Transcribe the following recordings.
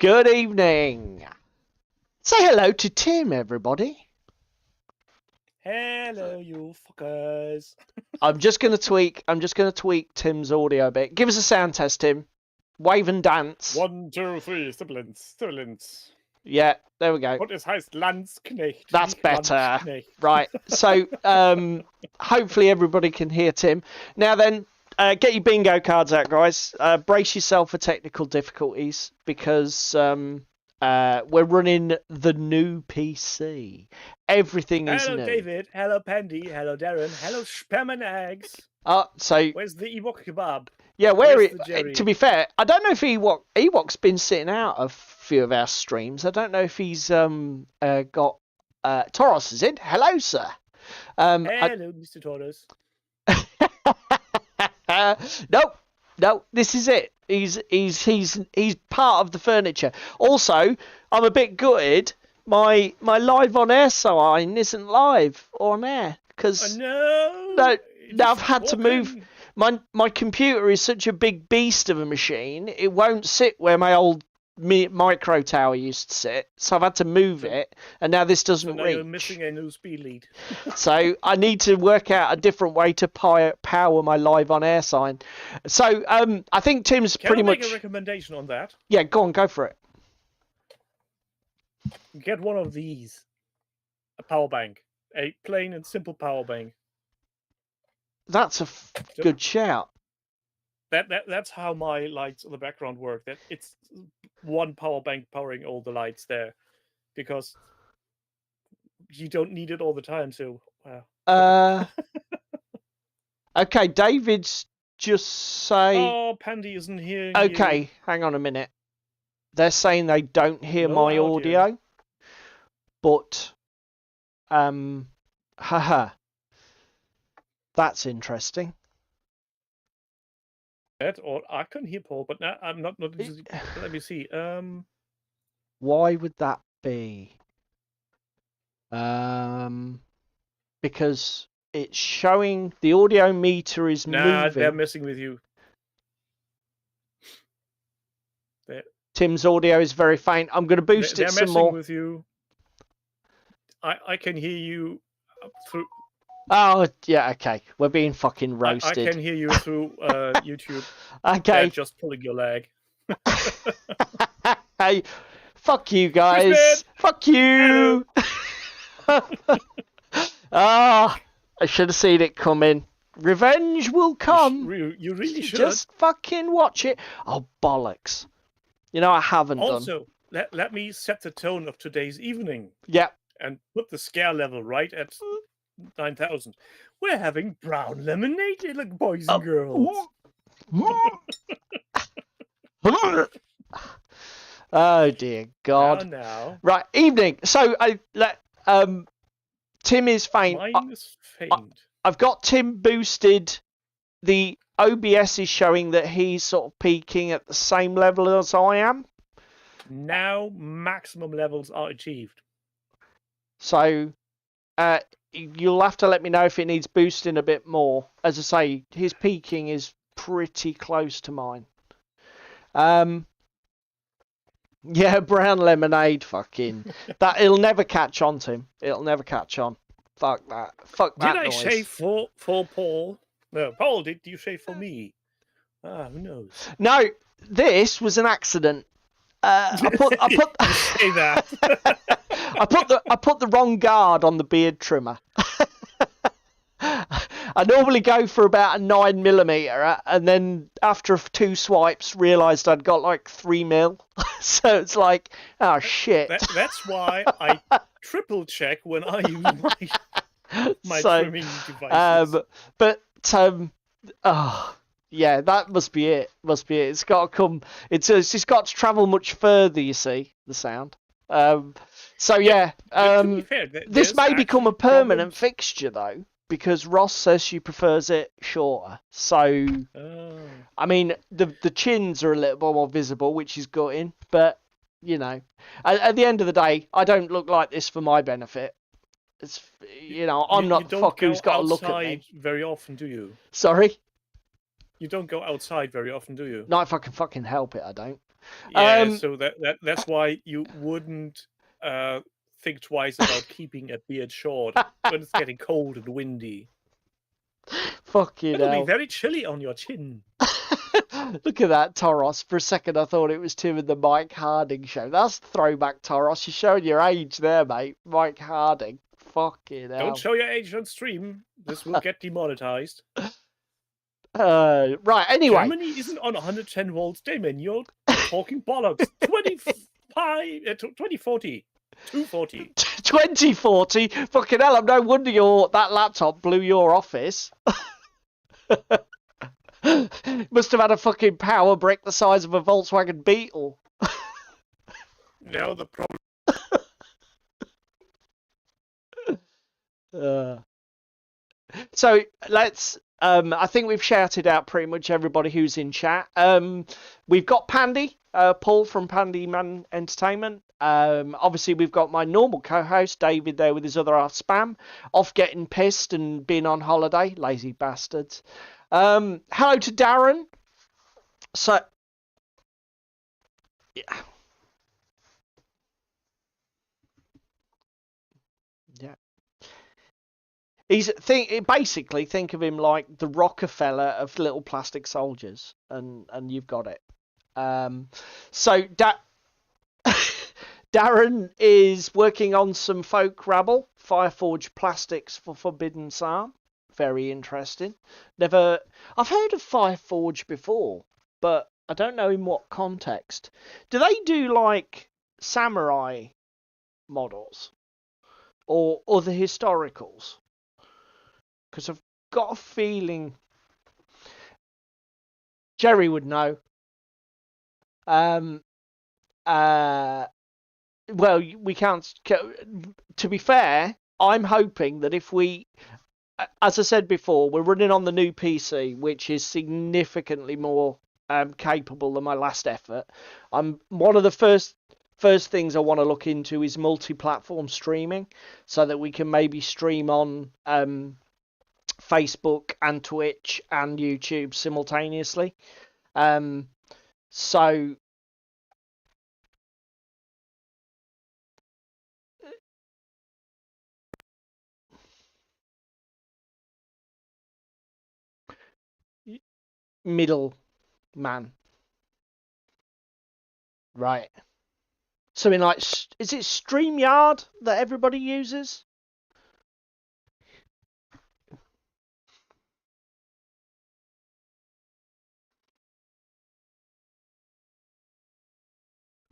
Good evening. Say hello to Tim, everybody. Hello, you fuckers. I'm just gonna tweak Tim's audio a bit. Give us a sound test, Tim. Wave and dance. 1, 2, 3, sibilance. Yeah, there we go. Und es heißt Landsknecht. That's nicht better. Landsknecht. Right. So, hopefully everybody can hear Tim. Now then, get your bingo cards out, guys. Brace yourself for technical difficulties because we're running the new PC. Everything is Hello, new. David. Hello, Pandy. Hello, Darren. Hello, Spam and Eggs. So Where's the Ewok kebab? yeah, Where's the Jerry? to be fair, I don't know if Ewok's been sitting out a few of our streams. I don't know if he's got Toros is in. Hello, sir. Hello, Mr. Torres. No, this is it. He's part of the furniture. Also, I'm a bit gutted. My live on air sign isn't live on air because No, I've had to move. My computer is such a big beast of a machine. It won't sit where my old micro tower used to sit, so I've had to move it, and now this doesn't now reach. you're missing a new speed lead. So I need to work out a different way to power my live on air sign. So I think Tim's pretty much. Can I make a recommendation on that? Yeah, go for it. Get one of these. A power bank. A plain and simple power bank. That's a good shout. That's how my lights on the background work. That it's one power bank powering all the lights there, because you don't need it all the time. So, okay, David's just say. Oh, Pandy isn't here. Okay, hang on a minute. They're saying they don't hear my audio, but haha, that's interesting. Or I can hear Paul, but now I'm not. Let me see. Why would that be? Because it's showing the audio meter is moving. They're messing with you. Tim's audio is very faint. I'm going to boost it some more. They're messing with you. I can hear you through. Oh, yeah, okay. We're being fucking roasted. I can hear you through YouTube. Okay. They're just pulling your leg. Hey, fuck you guys. Fuck you. I should have seen it coming. Revenge will come. You really should. Just fucking watch it. Oh, bollocks. You know, I haven't done. Also, let me set the tone of today's evening. Yeah. And put the scare level right at 9,000. We're having brown lemonade, like boys and girls. Oh dear God! Now. Right, evening. So Tim is faint. Mine is faint. I've got Tim boosted. The OBS is showing that he's sort of peaking at the same level as I am. Now maximum levels are achieved. So, you'll have to let me know if it needs boosting a bit more. As I say, his peaking is pretty close to mine. Yeah, brown lemonade, fucking. It'll never catch on, Tim. It'll never catch on. Fuck that. Fuck that noise. Did I shave for Paul? No, Paul, did you shave for me? Who knows? No, this was an accident. I put say that. I put the wrong guard on the beard trimmer. I normally go for about a 9mm, and then after 2 swipes, realised I'd got like 3mm. So it's like, oh shit. That's why I triple check when I use my trimming devices. Yeah, that must be it. It's got to come. It's just got to travel much further. You see the sound. So yeah, to be fair, this may become a permanent fixture though, because Ross says she prefers it shorter. So I mean, the chins are a little bit more visible, which is gutting. But you know, at the end of the day, I don't look like this for my benefit. It's I'm not the fuck who's got to look at me very often, do you? Sorry. You don't go outside very often, do you? Not if I can fucking help it, I don't. Yeah, so that's why you wouldn't think twice about keeping a beard short when it's getting cold and windy. Fucking It'll be hell. very chilly on your chin. Look at that, Toros. For a second, I thought it was Tim and the Mike Harding show. That's throwback, Toros. You're showing your age there, mate. Mike Harding. Fucking hell. Don't show your age on stream. This will get demonetized. Right, anyway. Germany isn't on 110 volts, Damon. You're talking bollocks. 2040. 240. 2040? Fucking hell, I'm no wonder that laptop blew your office. Must have had a fucking power brick the size of a Volkswagen Beetle. Now the problem. So let's. I think we've shouted out pretty much everybody who's in chat. We've got Pandy, Paul from Pandy Man Entertainment. Obviously, we've got my normal co-host David there with his other half Spam, off getting pissed and being on holiday. Lazy bastards. Hello to Darren. So, yeah. Yeah. Basically think of him like the Rockefeller of little plastic soldiers, and you've got it. So Darren is working on some folk rabble, Fireforge plastics for Forbidden Psalm. Very interesting. I've heard of Fireforge before, but I don't know in what context. Do they do like samurai models or other historicals? Because I've got a feeling Jerry would know. Well, we can't. To be fair, I'm hoping that if we, as I said before, we're running on the new PC, which is significantly more capable than my last effort. One of the first things I want to look into is multi-platform streaming, so that we can maybe stream on Facebook and Twitch and YouTube simultaneously. So middle man, right? Something like, is it StreamYard that everybody uses?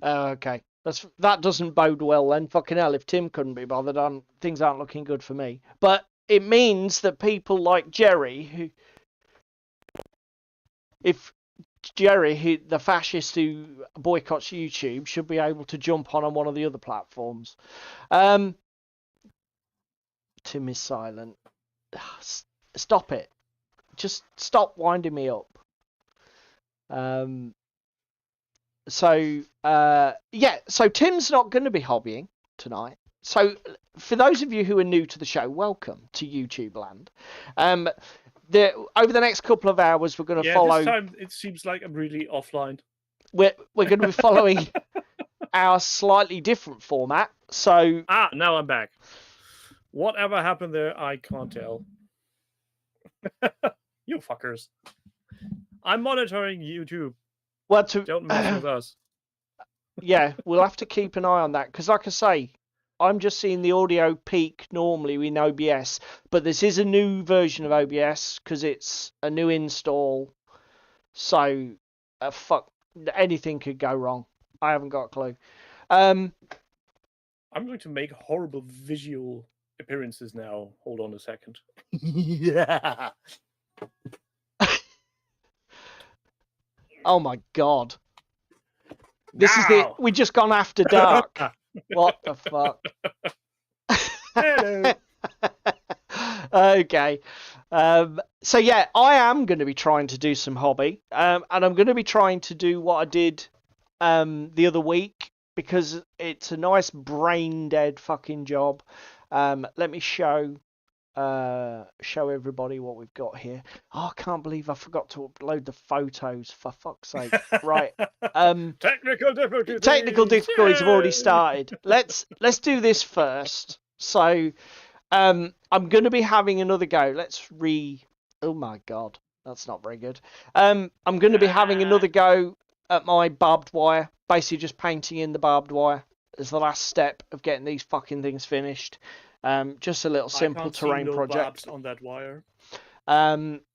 Oh, okay. That doesn't bode well then. Fucking hell, if Tim couldn't be bothered, things aren't looking good for me. But it means that people like Jerry, the fascist who boycotts YouTube, should be able to jump on one of the other platforms. Tim is silent. Stop it. Just stop winding me up. So Tim's not going to be hobbying tonight. So for those of you who are new to the show, welcome to YouTube land. Over the next couple of hours, we're going to follow. This time it seems like I'm really offline. We're going to be following our slightly different format. So now I'm back. Whatever happened there, I can't tell. You fuckers. I'm monitoring YouTube. Well, don't mess with us. Yeah, we'll have to keep an eye on that because, like I say, I'm just seeing the audio peak normally in OBS, but this is a new version of OBS because it's a new install. So, anything could go wrong. I haven't got a clue. I'm going to make horrible visual appearances now. Hold on a second. Yeah. Oh my god. This is it. We just gone after dark. What the fuck? Hello. Okay. So yeah, I am going to be trying to do some hobby. And I'm going to be trying to do what I did the other week because it's a nice brain dead fucking job. Let me show show everybody what we've got here. Oh, I can't believe I forgot to upload the photos, for fuck's sake. Right. Technical difficulties. Technical difficulties have already Yay! started. Let's do this first. So I'm going to be having another go. Oh my god, that's not very good. I'm going to be having another go at my barbed wire. Basically just painting in the barbed wire as the last step of getting these fucking things finished. Just a little simple terrain project on that wire.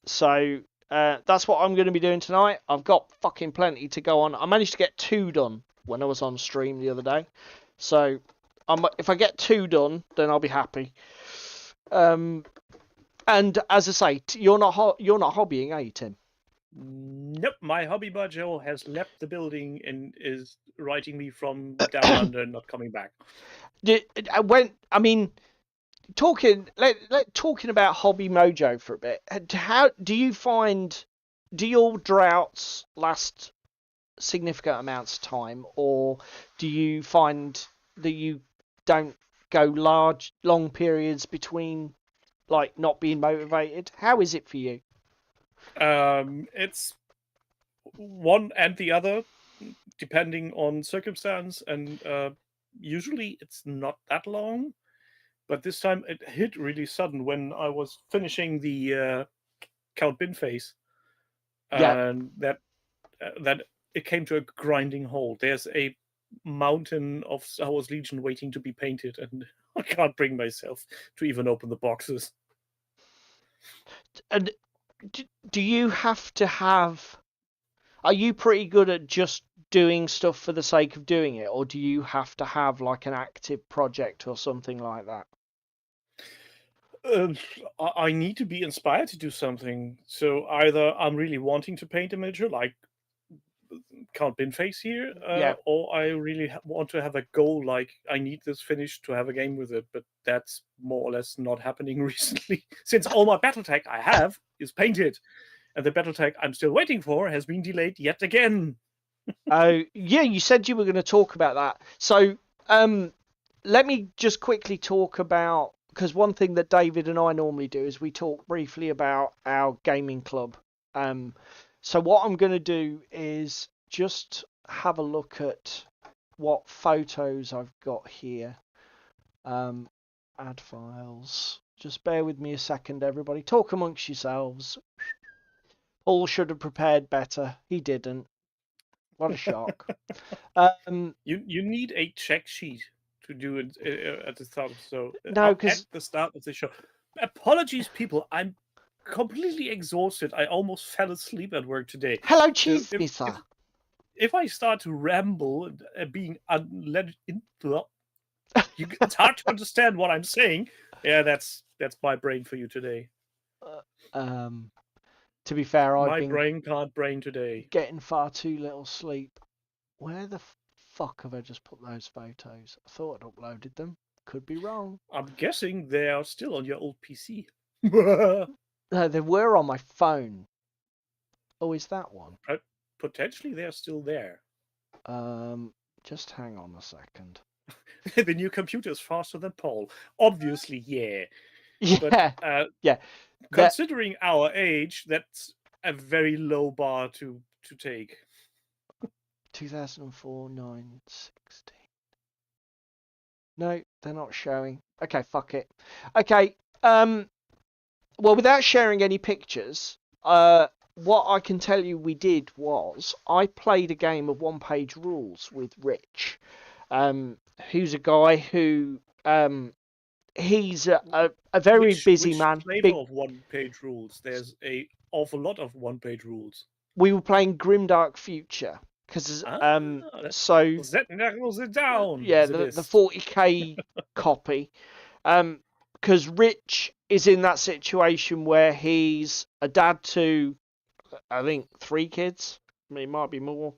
So that's what I'm going to be doing tonight. I've got fucking plenty to go on. I managed to get 2 done when I was on stream the other day. So if I get 2 done, then I'll be happy. And as I say, you're not hobbying, are you, Tim? Nope, my hobby budget has left the building and is writing me from down under and not coming back. Talking about Hobby Mojo for a bit. How do you find? Do your droughts last significant amounts of time, or do you find that you don't go long periods between, like, not being motivated? How is it for you? It's one and the other, depending on circumstance, and usually it's not that long. But this time it hit really sudden when I was finishing the Count Bin phase, and that it came to a grinding halt. There's a mountain of Star Wars Legion waiting to be painted, and I can't bring myself to even open the boxes. And do you have to have? Are you pretty good at just doing stuff for the sake of doing it, or do you have to have like an active project or something like that? I need to be inspired to do something. So either I'm really wanting to paint a miniature, like Count Bin face here, or I really want to have a goal, like I need this finished to have a game with it. But that's more or less not happening recently, since all my BattleTech I have is painted, and the BattleTech I'm still waiting for has been delayed yet again. Oh, yeah, you said you were going to talk about that. So let me just quickly talk about, because one thing that David and I normally do is we talk briefly about our gaming club. So what I'm going to do is just have a look at what photos I've got here. Add files. Just bear with me a second, everybody. Talk amongst yourselves. Paul should have prepared better. He didn't. What a shock. You need a check sheet to do it at the start. So no, because at the start of the show. Apologies, people. I'm completely exhausted. I almost fell asleep at work today. Hello, cheese pizza. If I start to ramble and being it's hard to understand what I'm saying. Yeah, that's my brain for you today. To be fair, my brain can't brain today. Getting far too little sleep. Where the fuck have I just put those photos? I thought I'd uploaded them. Could be wrong. I'm guessing they are still on your old PC. No, they were on my phone. Oh, is that one? Potentially they're still there. Just hang on a second. The new computer is faster than Paul. Obviously, yeah. Yeah. But, yeah. Considering our age, that's a very low bar to take. 2004, 9, 16. No, they're not showing. Okay, fuck it. Okay. Well, without sharing any pictures, what I can tell you we did was I played a game of one-page rules with Rich, who's a guy who he's a very busy man. Flavor of one-page rules. There's an awful lot of one-page rules. We were playing Grimdark Future because so that narrows it down. Yeah, the 40k copy. Because Rich is in that situation where he's a dad to, I think, 3 kids. I mean, it might be more.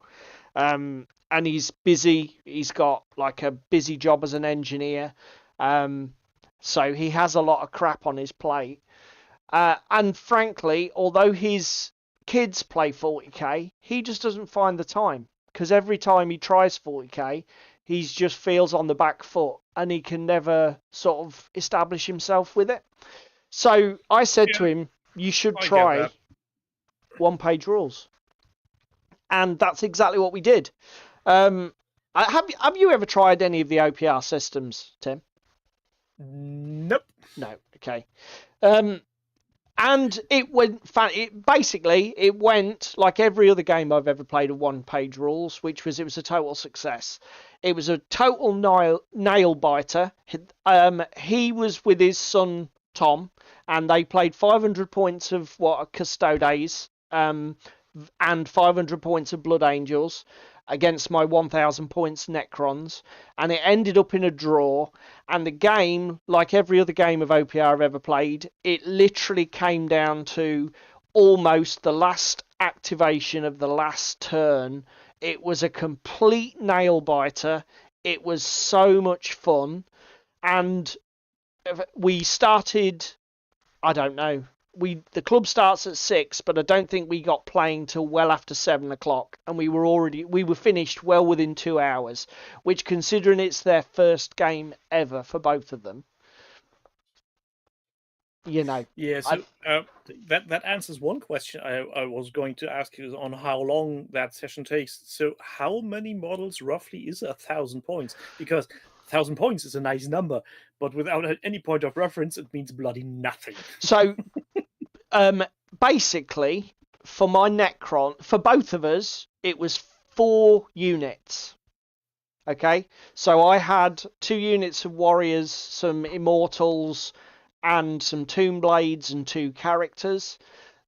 And he's busy. He's got like a busy job as an engineer. So he has a lot of crap on his plate. And frankly, although his kids play 40k, he just doesn't find the time. Because every time he tries 40k, he just feels on the back foot and he can never sort of establish himself with it. So I said to him, you should I get try that. one-page rules. And that's exactly what we did. Have you ever tried any of the OPR systems, Tim? Nope. No. Okay. And it went. It went like every other game I've ever played of one-page rules, it was a total success. It was a total nail biter. He was with his son Tom, and they played 500 points of Custodes, and 500 points of Blood Angels against my 1000 points Necrons, and it ended up in a draw. And the game, like every other game of OPR I've ever played, it literally came down to almost the last activation of the last turn. It was a complete nail biter. It was so much fun. And we started, I don't know, the club starts at 6, but I don't think we got playing till well after 7 o'clock, and we were finished well within 2 hours, which, considering it's their first game ever for both of them, Yeah, so that answers one question I was going to ask you on how long that session takes. So how many models roughly is 1,000 points? Because 1,000 points is a nice number, but without any point of reference, it means bloody nothing. So basically, for my Necron, for both of us, it was 4 units. Okay, so I had 2 units of warriors, some immortals, and some tomb blades and 2 characters.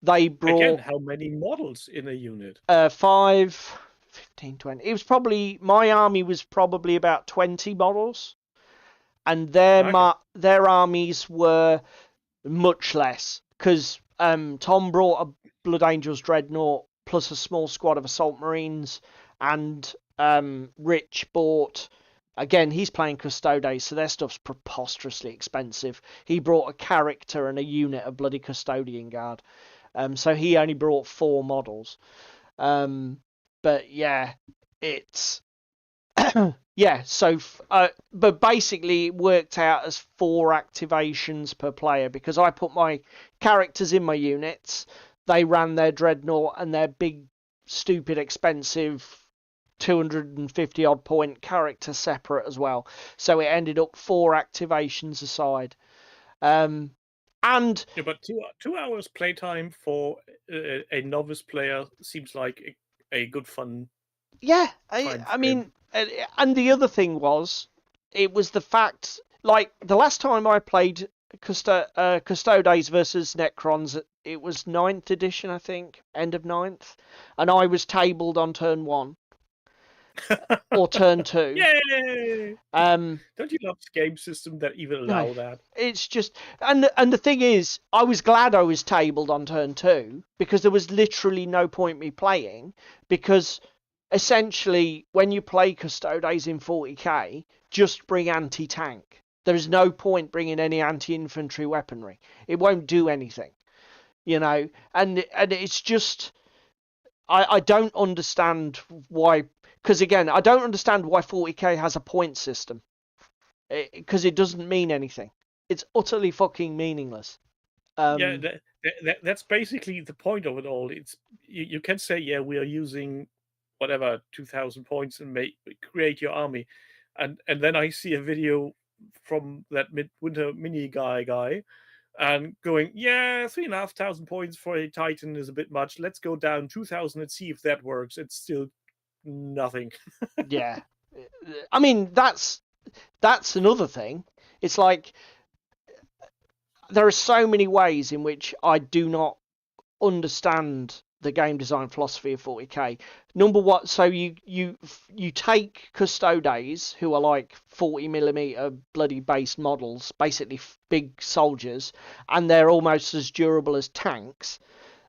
They brought Again, how many models in a unit? 5, 15, 20. It was probably, my army was probably about 20 models, and their armies were much less, because Tom brought a Blood Angels Dreadnought plus a small squad of Assault Marines, and Rich bought, again, he's playing Custodes, so their stuff's preposterously expensive. He brought a character and a unit of bloody Custodian Guard. So he only brought 4 models. But yeah, it's... yeah, so... but basically it worked out as 4 activations per player, because I put my characters in my units, they ran their Dreadnought and their big, stupid, expensive 250 odd point character separate as well, so it ended up 4 activations aside. And yeah, but 2 hours playtime for a novice player seems like a good fun. Yeah, I mean, and the other thing was, it was the fact, like the last time I played Custodes versus Necrons, it was 9th edition, I think, end of 9th, and I was tabled on turn 1. Or turn 2. Yay! Don't you love the game system that even allow that? It's just, and the thing is, I was glad I was tabled on turn 2, because there was literally no point me playing, because essentially when you play Custodes in 40k, just bring anti-tank. There is no point bringing any anti-infantry weaponry. It won't do anything, and it's just, I don't understand why. Because again, I don't understand why 40k has a point system. Because it doesn't mean anything. It's utterly fucking meaningless. Yeah, that's basically the point of it all. It's you can say, yeah, we are using whatever 2,000 points and create your army, and then I see a video from that Midwinter Mini guy, and going, yeah, 3,500 points for a Titan is a bit much. Let's go down 2,000 and see if that works. It's still nothing. Yeah, I mean that's another thing. It's like there are so many ways in which I do not understand the game design philosophy of 40k. Number one, so you take Custodes, who are like 40mm bloody base models, basically big soldiers, and they're almost as durable as tanks.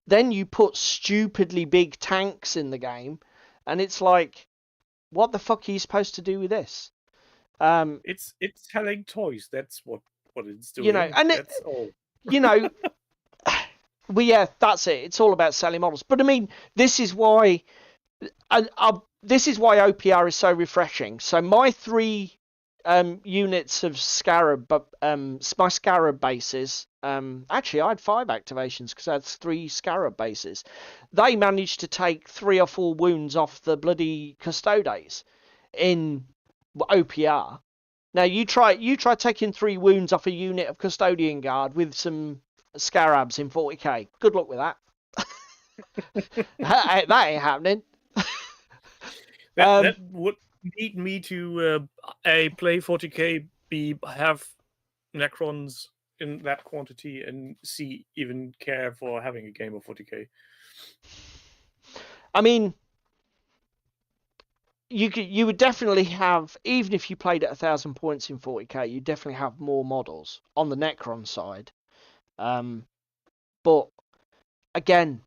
Then you put stupidly big tanks in the game, and it's like, what the fuck are you supposed to do with this? It's selling toys. That's what it's doing. And that's all. Well, yeah, that's it. It's all about selling models. But I mean, this is why OPR is so refreshing. So my 3 units of scarab, but my scarab bases. Actually, I had 5 activations because I had 3 scarab bases. They managed to take 3 or 4 wounds off the bloody custodes in OPR. Now you try taking 3 wounds off a unit of custodian guard with some scarabs in 40k. Good luck with that. That ain't happening. That would lead me to play 40k, have Necrons in that quantity, and C, even care for having a game of 40k. I mean, you would definitely have, even if you played at 1,000 points in 40k, you definitely have more models on the Necron side. But again,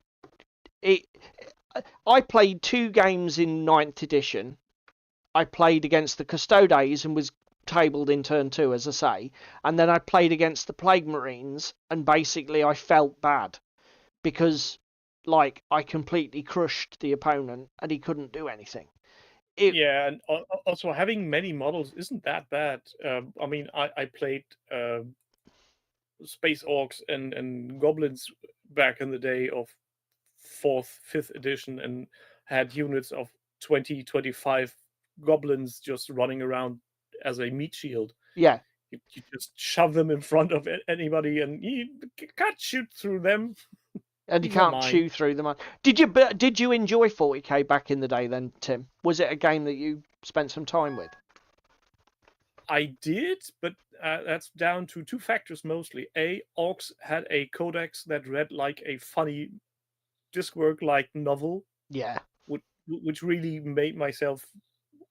I played 2 games in 9th edition. I played against the Custodes and was tabled in turn 2, as I say, and then I played against the Plague Marines, and basically I felt bad because, like, I completely crushed the opponent and he couldn't do anything. Yeah, and also having many models isn't that bad. I mean, I played Space Orcs and Goblins back in the day of 4th, 5th edition, and had units of 20, 25 goblins just running around as a meat shield. Yeah. You just shove them in front of anybody, and you can't shoot through them. And you can't chew through them. Did you enjoy 40k back in the day then, Tim? Was it a game that you spent some time with? I did, but that's down to 2 factors mostly. A, Orcs had a codex that read like a funny Discwork-like novel. Yeah. Which really made myself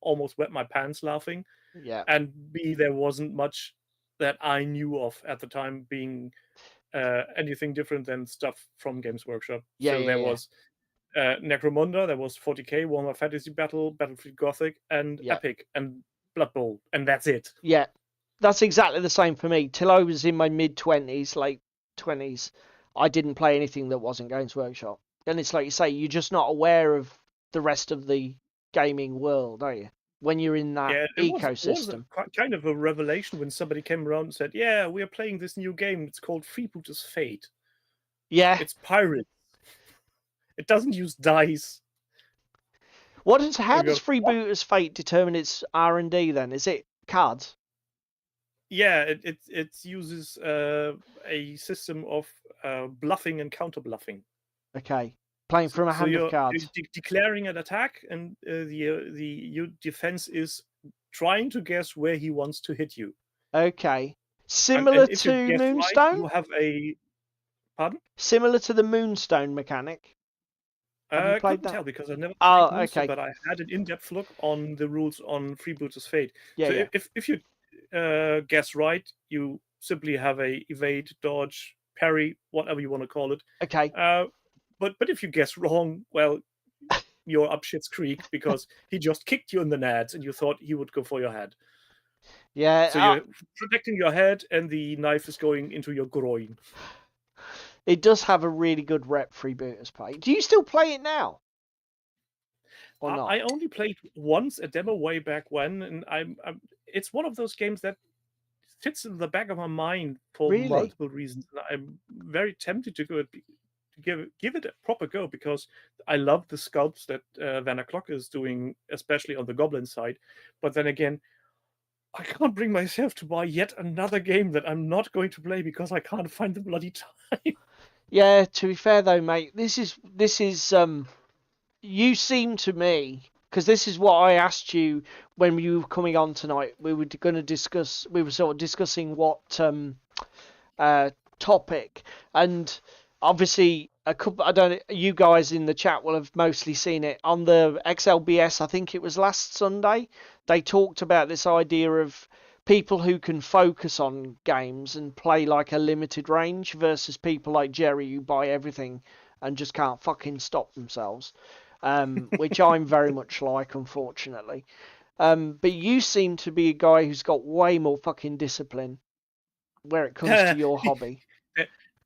almost wet my pants laughing. Yeah. And B, there wasn't much that I knew of at the time being anything different than stuff from Games Workshop. Yeah, so there was Necromunda, there was 40k, Warhammer Fantasy Battle, Battlefield Gothic, and Epic, and Blood Bowl, and that's it. Yeah, that's exactly the same for me. Till I was in my mid-20s, late 20s, I didn't play anything that wasn't Games Workshop. And it's like you say, you're just not aware of the rest of the gaming world, are you? When you're in that ecosystem. It was kind of a revelation when somebody came around and said, yeah, we are playing this new game. It's called Freebooters Fate. Yeah. It's pirates. It doesn't use dice. How does Freebooters Fate determine its R&D then? Is it cards? Yeah, it uses a system of bluffing and counter bluffing. Okay, playing from a hand of cards. You're declaring an attack, and your defense is trying to guess where he wants to hit you. Okay, similar to Moonstone. Right, you have a pardon? Similar to the Moonstone mechanic. I couldn't tell because I never played Moonstone, but I had an in-depth look on the rules on Freebooters Fate. Yeah, so yeah. If you guess right, you simply have a evade, dodge, parry, whatever you want to call it. Okay. But if you guess wrong, well, you're up shit's creek because he just kicked you in the nads and you thought he would go for your head. Yeah. So you're protecting your head and the knife is going into your groin. It does have a really good rep, Freebooters Fate. Do you still play it now? Or not? I only played once a demo way back when, and it's one of those games that sits in the back of my mind for multiple reasons. And I'm very tempted to give it a proper go because I love the sculpts that Vanna Clock is doing, especially on the Goblin side. But then again, I can't bring myself to buy yet another game that I'm not going to play because I can't find the bloody time. Yeah, to be fair though, mate, this is you seem to me, because this is what I asked you when you were coming on tonight. We were sort of discussing what topic, and obviously you guys in the chat will have mostly seen it on the XLBS. I think it was last Sunday. They talked about this idea of people who can focus on games and play like a limited range versus people like Jerry who buy everything and just can't fucking stop themselves, which I'm very much like, unfortunately. But you seem to be a guy who's got way more fucking discipline where it comes to your hobby.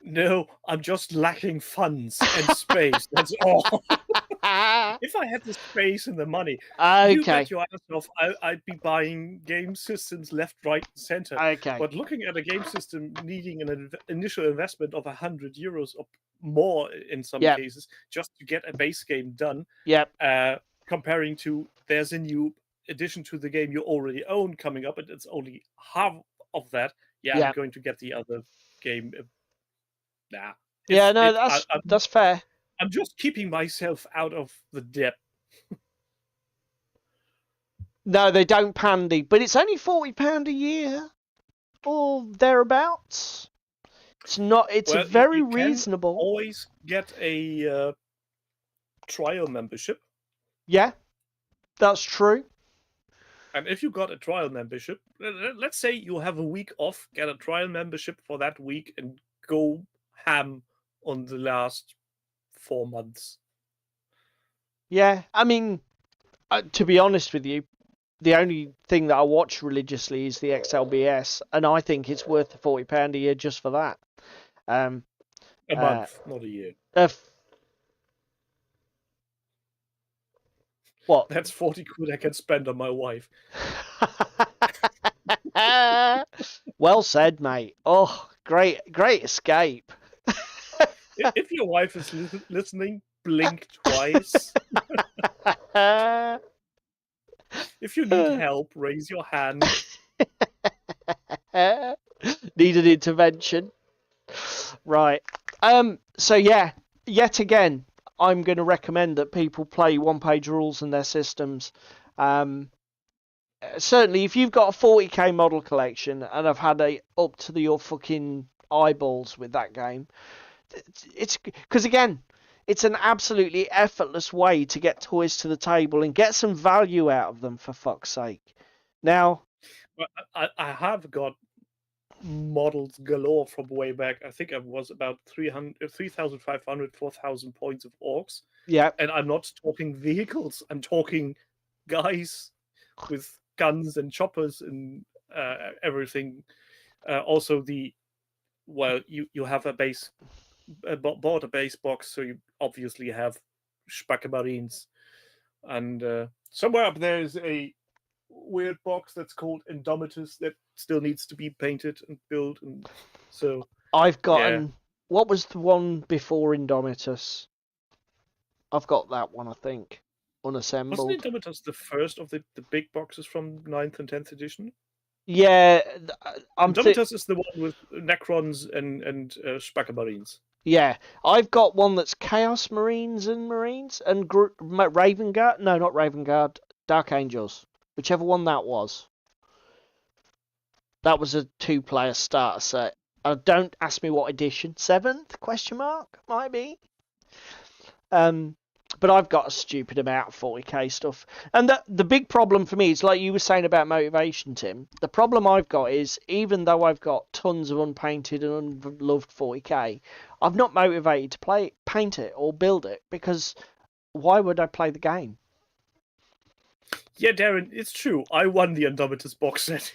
No, I'm just lacking funds and space. That's all. If I had the space and the money, you Okay. bet your ass off I'd be buying game systems left, right, and center. Okay. But looking at a game system needing an initial investment of €100 or more in some Yep. cases just to get a base game done, Yep. comparing to there's a new addition to the game you already own coming up, and it's only half of that. Yeah, Yep. I'm going to get the other game. Nah. Yeah, no, that's fair. I'm just keeping myself out of the debt. No, they don't pandy, but it's only £40 a year or thereabouts. It's not. It's Well, very you can reasonable. always get a trial membership. Yeah, that's true. And if you got a trial membership, let's say you have a week off, get a trial membership for that week and go ham on the last 4 months. Yeah, I mean, to be honest with you, the only thing that I watch religiously is the XLBS, and I think it's worth the £40 a year just for that. A month, not a year. What? That's 40 quid I can spend on my wife. Well said, mate. Oh, great escape. If your wife is listening, blink twice. If you need help, raise your hand. Need an intervention. Right. So yeah, yet again, I'm going to recommend that people play one-page rules in their systems. Certainly, if you've got a 40k model collection and I've had up to your fucking eyeballs with that game, it's because again, it's an absolutely effortless way to get toys to the table and get some value out of them, for fuck's sake. Now, I have got models galore from way back. I think I was about 3,500, 4,000 points of orcs. Yeah. And I'm not talking vehicles. I'm talking guys with guns and choppers and everything. Also, you have bought a base box, so you obviously have Spacke Marines. And somewhere up there is a weird box that's called Indomitus that still needs to be painted and built. And so I've gotten... What was the one before Indomitus? I've got that one, I think. Unassembled. Wasn't Indomitus the first of the big boxes from 9th and 10th edition? Yeah. Indomitus is the one with Necrons and Spacke Marines. Yeah, I've got one that's Chaos Marines and Raven Guard. No, not Raven Guard. Dark Angels. Whichever one that was. That was a 2-player starter set. Don't ask me what edition. 7th? Question mark? Might be. But I've got a stupid amount of 40k stuff. And the big problem for me is, like you were saying about motivation, Tim, the problem I've got is, even though I've got tons of unpainted and unloved 40k, I'm not motivated to paint it or build it, because why would I play the game? Yeah, Darren, it's true. I won the Indomitus box set.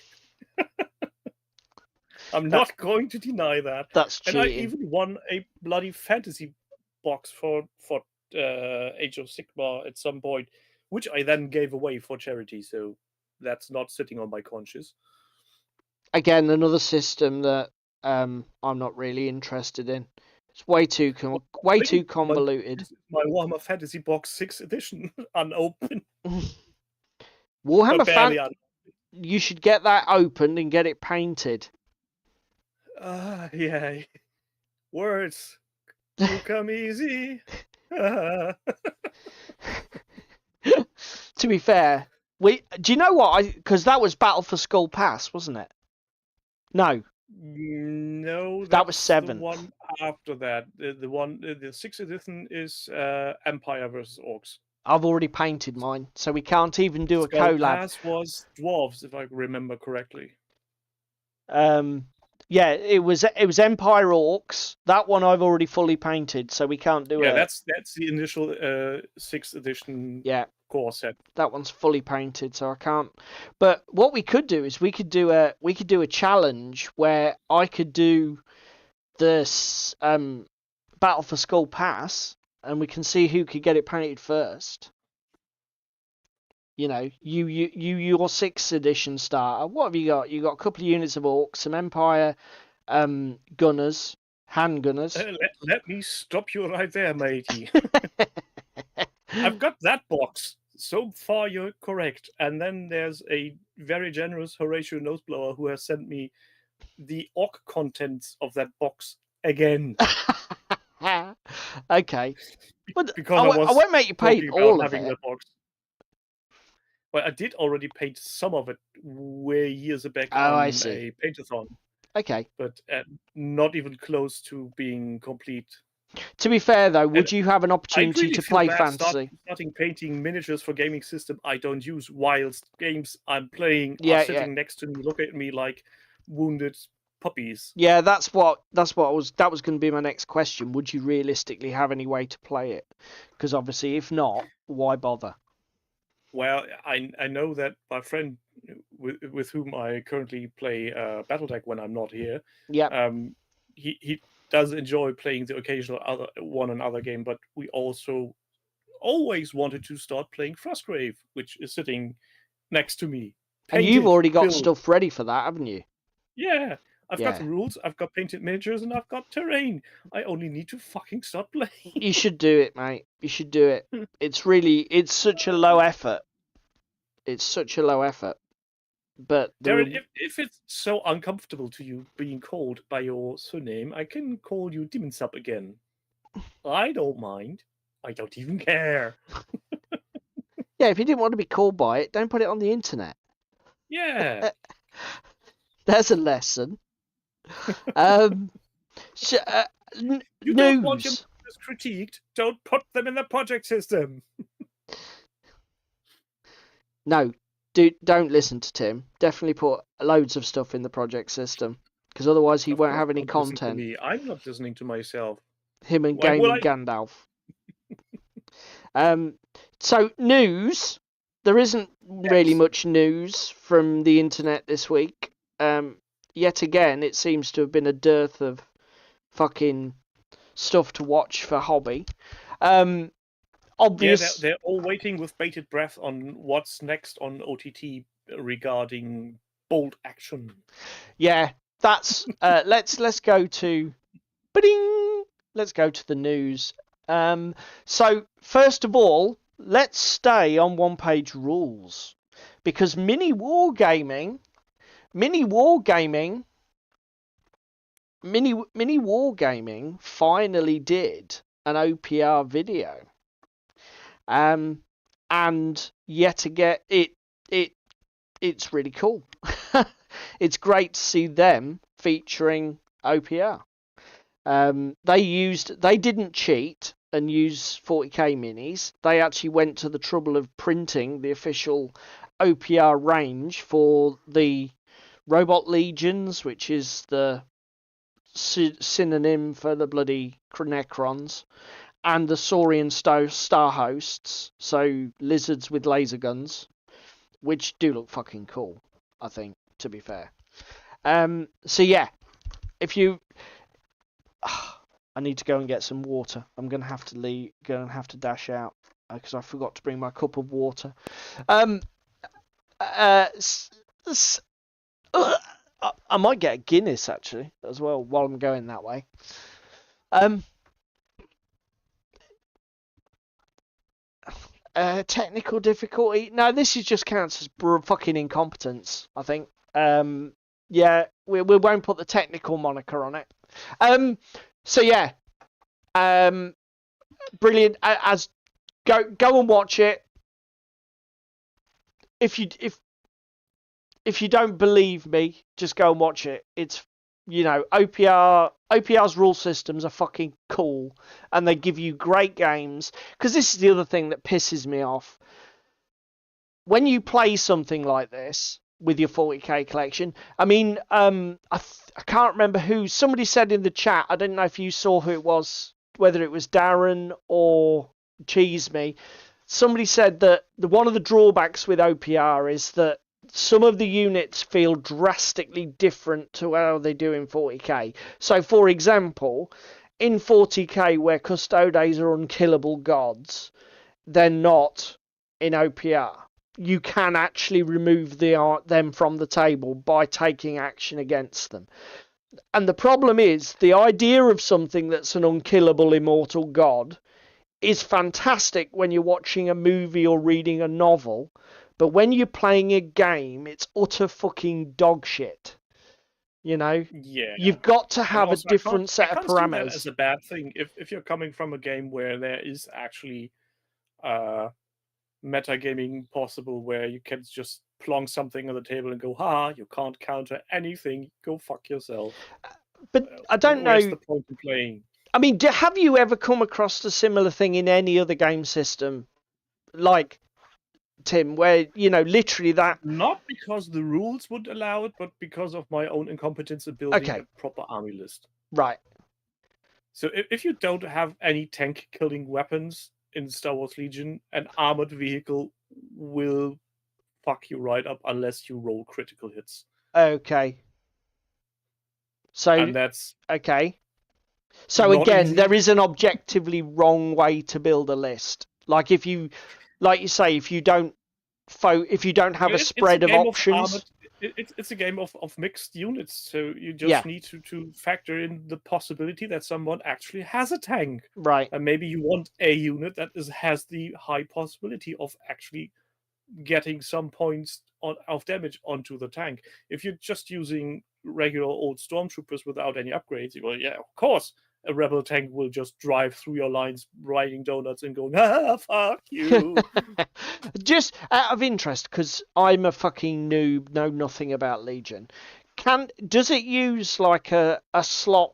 I'm not going to deny that. That's cheating. And I even won a bloody fantasy box for Age of Sigmar at some point, which I then gave away for charity, so that's not sitting on my conscience. Again, another system that I'm not really interested in. It's way too convoluted. My Warhammer Fantasy Box 6th edition, unopened. Warhammer you should get that opened and get it painted. Yeah. Words will come easy. To be fair, do you know what? Because that was Battle for Skull Pass, wasn't it? No, that was 7th. The one after that, the 6th edition is Empire versus Orcs. I've already painted mine, so we can't even do a collab. Pass was dwarves, if I remember correctly. Yeah, it was Empire Orcs. That one I've already fully painted, so we can't do it. Yeah, that's the initial 6th edition core set. That one's fully painted, so I can't. But what we could do is we could do a challenge where I could do this Battle for Skull Pass, and we can see who could get it painted first. You know, your 6th edition starter. What have you got? You got a couple of units of orcs, some Empire gunners, handgunners. Let me stop you right there, matey. I've got that box. So far, you're correct. And then there's a very generous Horatio Noseblower who has sent me the orc contents of that box again. Okay. But because I won't make you paint all of it. That box. Well, I did already paint some of it way years back on a paintathon. Okay. But not even close to being complete. To be fair, though, would you have an opportunity to play fantasy? Starting painting miniatures for gaming system I don't use whilst games I'm playing are sitting next to me, look at me like wounded puppies. Yeah, that was going to be my next question. Would you realistically have any way to play it? Because obviously, if not, why bother? Well, I know that my friend with whom I currently play Battletech when I'm not here. Yeah. He does enjoy playing the occasional other game, but we also always wanted to start playing Frostgrave, which is sitting next to me. And you've already got stuff ready for that, haven't you? Yeah. I've got the rules, I've got painted miniatures, and I've got terrain. I only need to fucking start playing. You should do it, mate. You should do it. It's such a low effort. It's such a low effort. But Darren, if it's so uncomfortable to you being called by your surname, I can call you Demon Sub again. I don't mind. I don't even care. Yeah, if you didn't want to be called by it, don't put it on the internet. Yeah. There's a lesson. You don't want your messages critiqued, don't put them in the project system. No, don't listen to Tim. Definitely put loads of stuff in the project system, because otherwise he won't have any content. I'm not listening to myself. Him and Gaming Gandalf. So news. There isn't really much news from the internet this week. Yet again, it seems to have been a dearth of fucking stuff to watch for hobby. Obvious. Yeah, they're all waiting with bated breath on what's next on OTT regarding bold action. Yeah, that's. Let's go to. Ba-ding! Let's go to the news. So first of all, let's stay on one-page rules, because mini wargaming finally did an OPR video. And yet again, it's really cool. It's great to see them featuring OPR. They didn't cheat and use 40k minis. They actually went to the trouble of printing the official OPR range for the Robot Legions, which is the synonym for the bloody Necrons, and the Saurian Star Hosts, so lizards with laser guns, which do look fucking cool, I think, to be fair. So yeah, if you... I need to go and get some water. I'm going to have to dash out, because I forgot to bring my cup of water. I might get a Guinness, actually, as well, while I'm going that way. Technical difficulty? No, this is just counts as fucking incompetence, I think. Yeah, we won't put the technical moniker on it. So yeah, brilliant. Go and watch it. If you don't believe me, just go and watch it. It's, OPR's rule systems are fucking cool, and they give you great games. Because this is the other thing that pisses me off. When you play something like this with your 40k collection, I mean, I can't remember who. Somebody said in the chat, I don't know if you saw who it was, whether it was Darren or Cheese Me. Somebody said that one of the drawbacks with OPR is that some of the units feel drastically different to how they do in 40k. So, for example, in 40k where Custodes are unkillable gods, they're not in OPR. You can actually remove them from the table by taking action against them. And the problem is, the idea of something that's an unkillable immortal god is fantastic when you're watching a movie or reading a novel, but when you're playing a game, it's utter fucking dog shit. You know? Yeah. You've got to have also, a different set of I can't see that parameters. as a bad thing if you're coming from a game where there is actually metagaming possible, where you can just plonk something on the table and go, ha, you can't counter anything, go fuck yourself. But I don't know. Where's the point in playing? I mean, have you ever come across a similar thing in any other game system? Like, Tim, where, you know, literally that... Not because the rules would allow it, but because of my own incompetence in building a proper army list. Right. So if you don't have any tank-killing weapons in Star Wars Legion, an armored vehicle will fuck you right up unless you roll critical hits. Okay. So... And that's... Okay. So again, there is an objectively wrong way to build a list. Like if you... Like you say, if you don't have a spread of options... It's a game of mixed units, so you just need to factor in the possibility that someone actually has a tank. Right. And maybe you want a unit that has the high possibility of actually getting some points of damage onto the tank. If you're just using regular old stormtroopers without any upgrades, you go, yeah, of course, a rebel tank will just drive through your lines, riding donuts and going, ah, fuck you. Just out of interest, because I'm a fucking noob, know nothing about Legion. Does it use like a slot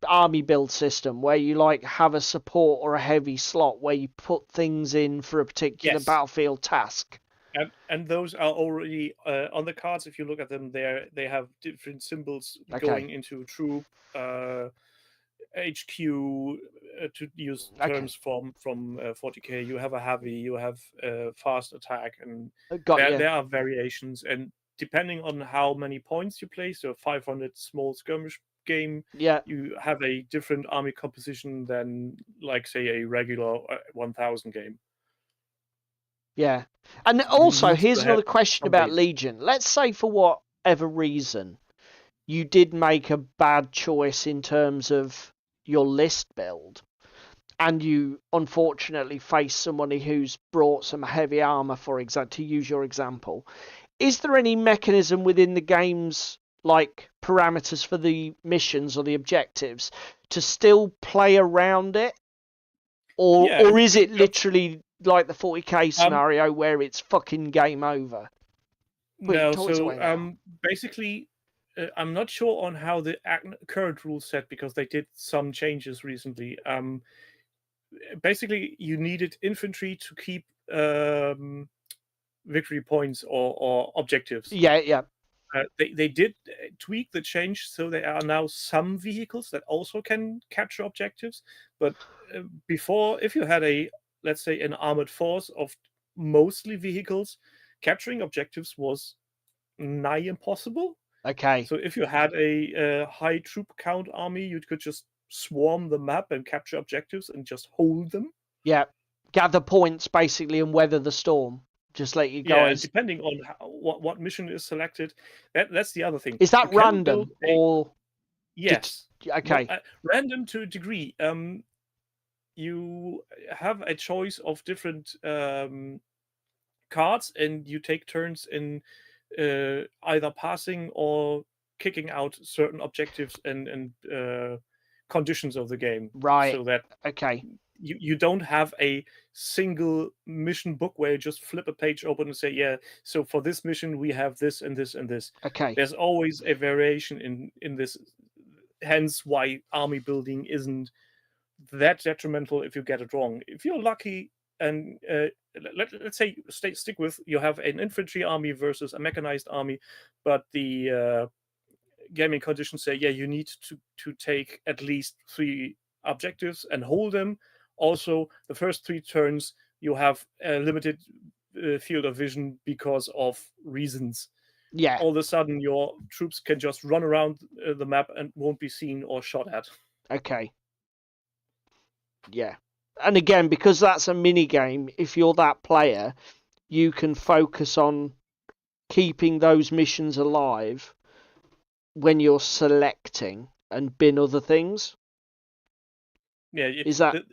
army build system where you like have a support or a heavy slot where you put things in for a particular battlefield task? And those are already on the cards. If you look at them, they have different symbols going into troop, HQ, to use terms from 40k. You have a heavy, you have fast attack, and there are variations. And depending on how many points you play, so 500 small skirmish game, you have a different army composition than, like, say, a regular 1000 game. Yeah. And also, here's another question about Legion. Let's say for whatever reason you did make a bad choice in terms of your list build, and you unfortunately face somebody who's brought some heavy armor, for example, to use your example. Is there any mechanism within the game's like parameters for the missions or the objectives to still play around it, or is it literally like the 40k scenario where it's fucking game over? No, so basically, I'm not sure on how the current rule set, because they did some changes recently. Basically, you needed infantry to keep victory points or objectives. Yeah. They did tweak the change, so there are now some vehicles that also can capture objectives. But before, if you had let's say, an armored force of mostly vehicles, capturing objectives was nigh impossible. Okay. So if you had a high troop count army, you could just swarm the map and capture objectives and just hold them. Yeah. Gather points, basically, and weather the storm. Just let you guys... Yeah, depending on what mission is selected. That's the other thing. Is that random or... Yes. Okay. Random to a degree. You have a choice of different cards, and you take turns in either passing or kicking out certain objectives and conditions of the game. Right. So that you don't have a single mission book where you just flip a page open and say, yeah, so for this mission we have this and this and this. Okay. There's always a variation in this. Hence why army building isn't that detrimental if you get it wrong. If you're lucky, and let's say stick with, you have an infantry army versus a mechanized army, but the gaming conditions say, yeah, you need to take at least 3 objectives and hold them. Also, the first 3 turns you have a limited field of vision because of reasons. Yeah. All of a sudden, your troops can just run around the map and won't be seen or shot at. Okay. Yeah. And again, because that's a mini game, if you're that player, you can focus on keeping those missions alive when you're selecting and bin other things. Yeah, Is that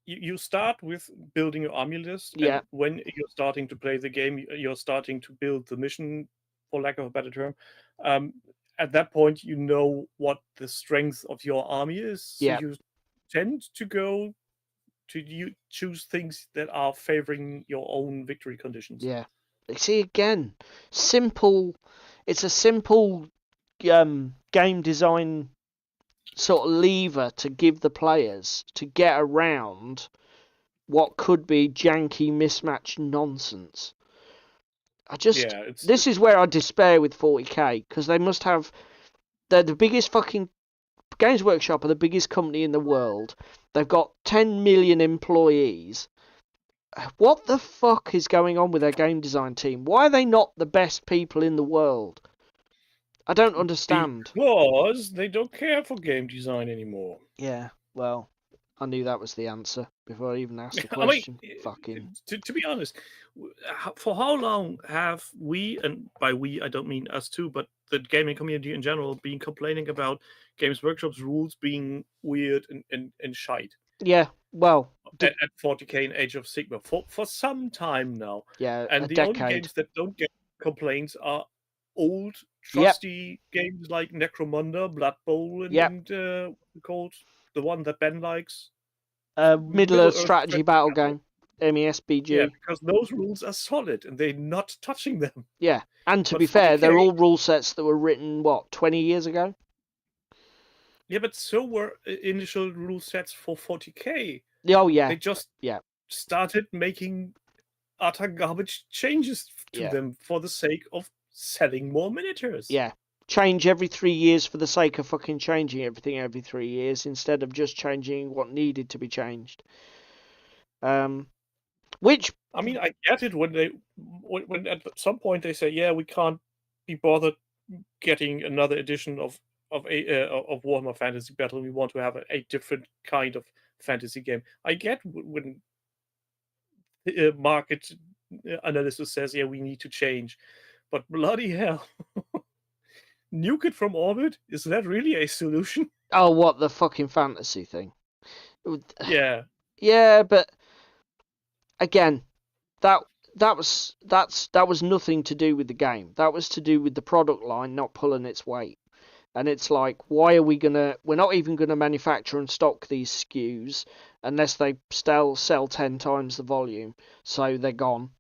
you start with building your army list, yeah, and when you're starting to play the game, you're starting to build the mission, for lack of a better term. Um, at that point, you know what the strength of your army is, so yeah, you tend to go to choose things that are favoring your own victory conditions. yeah? See, again, simple. It's a simple game design sort of lever to give the players to get around what could be janky mismatched nonsense. This is where I despair with 40k, because they must have, they're the biggest fucking, Games Workshop are the biggest company in the world. They've got 10 million employees. What the fuck is going on with their game design team? Why are they not the best people in the world? I don't understand. Because they don't care for game design anymore. Yeah, well, I knew that was the answer before I even asked the I mean, question. Fucking. to be honest, for how long have we, and by we I don't mean us too, but the gaming community in general, been complaining about Games Workshop's rules being weird and shite? Yeah, well, At 40k and Age of Sigmar for some time now. yeah, And a the only decade. games that don't get complaints are old, Yep. trusty games like Necromunda, Blood Bowl, Yep. and called the one that Ben likes. Middle Earth Earth strategy battle game, Yeah, MESBG. because those rules are solid and they're not touching them. Yeah, and to But be fair, 40k, they're all rule sets that were written, what, 20 years ago? yeah, but so were initial rule sets for 40k. Oh, yeah. They just Yeah. started making utter garbage changes to Yeah. them for the sake of selling more miniatures. Yeah. Change every 3 years for the sake of fucking changing everything every 3 years instead of just changing what needed to be changed. Which, I mean, I get it when at some point they say, yeah, we can't be bothered getting another edition of Warhammer Fantasy Battle. We want to have a different kind of fantasy game. I get when market analysis says, yeah, we need to change, but bloody hell, nuke it from orbit, is that really a solution? oh, what, the fucking fantasy thing? Yeah. Yeah, but again, that that was nothing to do with the game. That was to do with the product line not pulling its weight. And it's like, why are we gonna? We're not even gonna manufacture and stock these SKUs unless they sell 10 times the volume. So they're gone.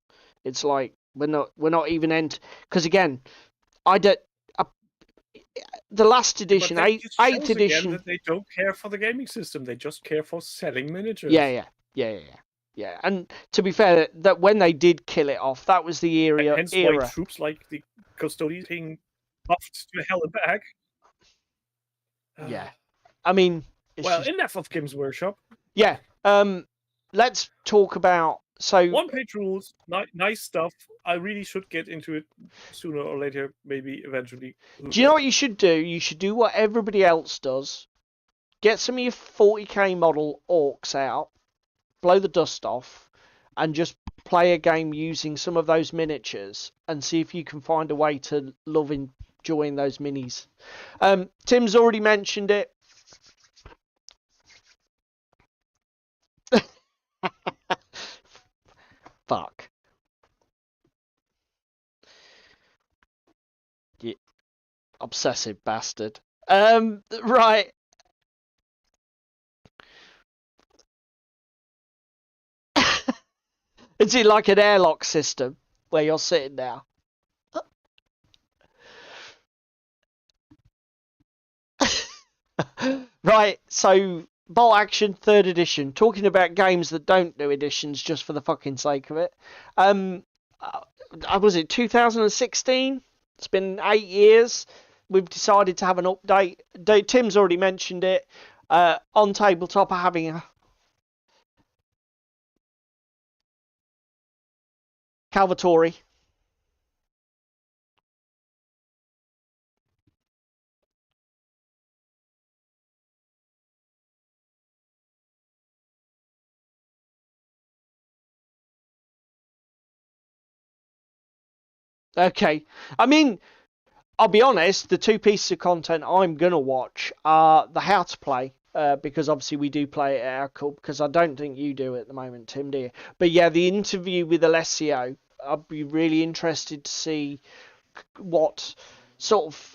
It's like we're not even because again, I don't. The last edition, But that just eighth shows again edition. that they don't care for the gaming system. They just care for selling miniatures. Yeah. And to be fair, that when they did kill it off, that was the era. Hence why troops like the Custodians being buffed to hell and back. Yeah. I mean, well, enough of Games Workshop. Yeah. Let's talk about one-page rules, nice stuff. I really should get into it sooner or later, maybe eventually. Do you know what you should do? You should do what everybody else does. Get some of your 40k model orcs out, blow the dust off, and just play a game using some of those miniatures and see if you can find a way to love enjoying those minis. Tim's already mentioned it. Fuck. Yeah. Obsessive bastard. Right. Is it like an airlock system where you're sitting now? Right, so Bolt Action 3rd edition, talking about games that don't do editions just for the fucking sake of it. Was it 2016? It's been 8 years. We've decided to have an update. Tim's already mentioned it. On Tabletop are having a Calvatori. Okay. I mean, I'll be honest, the two pieces of content I'm going to watch are the how to play, because obviously we do play it at our club, because I don't think you do at the moment, Tim, do you? But yeah, the interview with Alessio, I'd be really interested to see what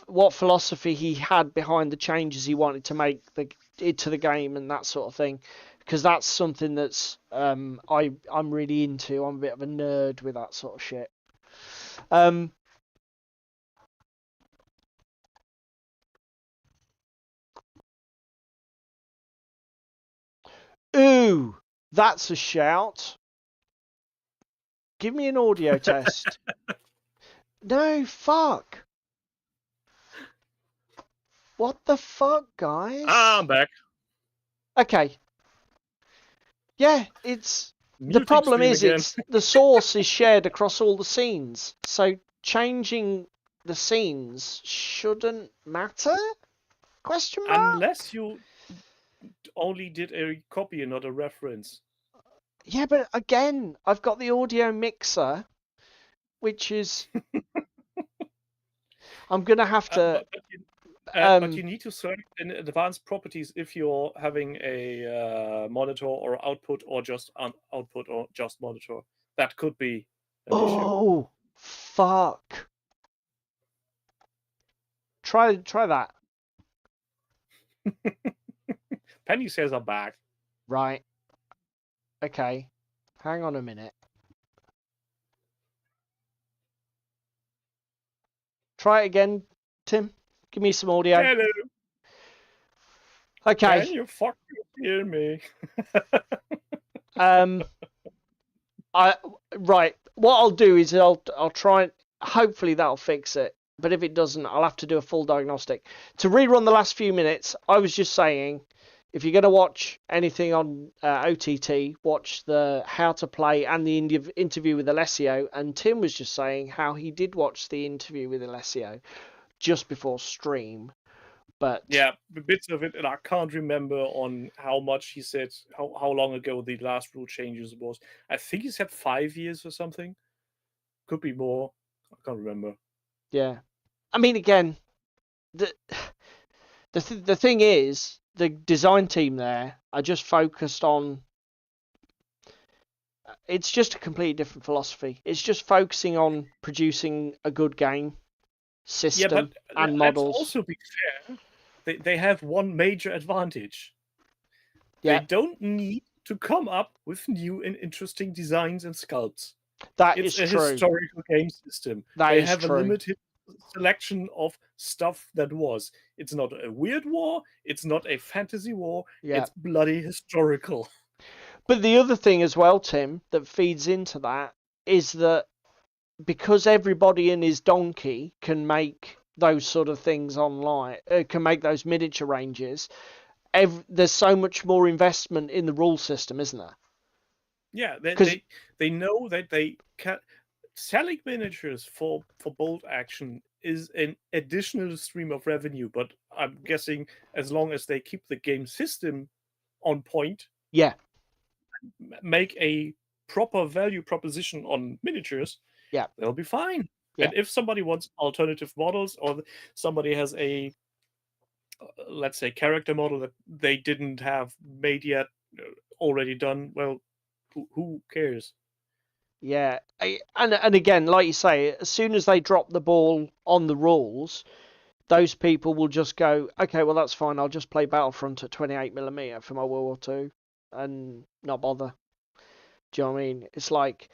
what philosophy he had behind the changes he wanted to make to the game and that sort of thing, because that's something that's I'm really into. I'm a bit of a nerd with that sort of shit. Ooh, that's a shout. Give me an audio test. No, fuck. What the fuck, guys? I'm back. Okay. Yeah, it's... The Muting problem stream is, again. it's the source is shared across all the scenes, so changing the scenes shouldn't matter? Question mark? Unless you only did a copy and not a reference. Yeah, but again, I've got the audio mixer, which is... I'm gonna have to... But you need to select in advanced properties if you're having a monitor or output or just output or just monitor. That could be an issue. Oh, fuck. Try that. Penny says I'm back. Right. Okay. Hang on a minute. Try it again, Tim. Give me some audio. Hello. Okay. Can you fucking hear me? Right. What I'll do is I'll try and hopefully that'll fix it. But if it doesn't, I'll have to do a full diagnostic. To rerun the last few minutes, I was just saying, if you're going to watch anything on OTT, watch the how to play and the interview with Alessio. And Tim was just saying how he did watch the interview with Alessio just before stream. But yeah, bits of it, and I can't remember on how much he said, how long ago the last rule changes was. I think he said 5 years or something. Could be more. I can't remember. Yeah. I mean, again, the thing is, the design team there are just focused on... It's just a completely different philosophy. It's just focusing on producing a good game system and models. Let's also be fair. They have one major advantage. Yeah. They don't need to come up with new and interesting designs and sculpts. It's a true. Historical game system. They have a limited selection of stuff that was. It's not a weird war. It's not a fantasy war. Yeah. It's bloody historical. But the other thing as well, Tim, that feeds into that is that because everybody in his donkey can make those sort of things online, can make those miniature ranges, there's so much more investment in the rule system, isn't there? Yeah, they know that they can... Selling miniatures for bolt action is an additional stream of revenue, but I'm guessing as long as they keep the game system on point, yeah, make a proper value proposition on miniatures, yeah, they'll be fine. Yeah. And if somebody wants alternative models, or somebody has a let's say character model that they didn't have made yet, already done, well, who cares? Yeah, and again, like you say, as soon as they drop the ball on the rules, those people will just go, okay, well that's fine. I'll just play Battlefront at 28mm for my World War II and not bother. Do you know what I mean? It's like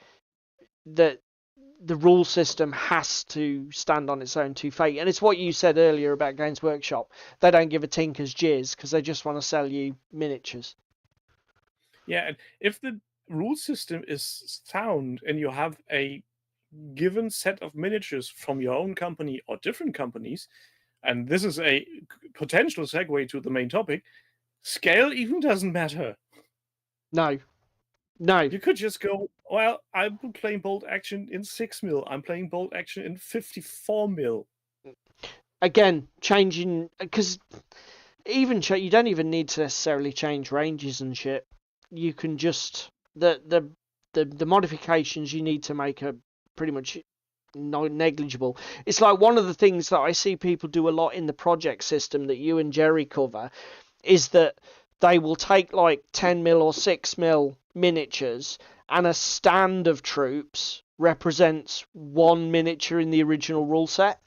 the rule system has to stand on its own 2 feet, and it's what you said earlier about Games Workshop. They don't give a tinker's jizz because they just want to sell you miniatures. Yeah, and if the rule system is sound and you have a given set of miniatures from your own company or different companies, and this is a potential segue to the main topic, scale even doesn't matter. No. You could just go, well, I'm playing bolt action in 6mm. I'm playing bolt action in 54mm. Again, changing, because even you don't even need to necessarily change ranges and shit. You can just the modifications you need to make are pretty much negligible. It's like one of the things that I see people do a lot in the project system that you and Jerry cover is that they will take like 10mm or 6mm miniatures, and a stand of troops represents one miniature in the original rule set,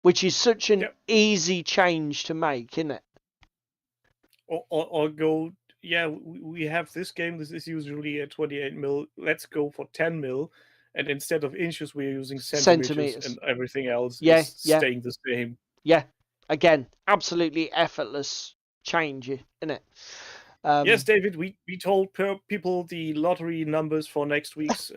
which is such an easy change to make, isn't it? Or go, we have this game. This is usually a 28mm. Let's go for 10mm, and instead of inches, we're using centimeters, and everything else is staying the same. Yeah, again, absolutely effortless change, isn't it? Yes, David, we told people the lottery numbers for next week's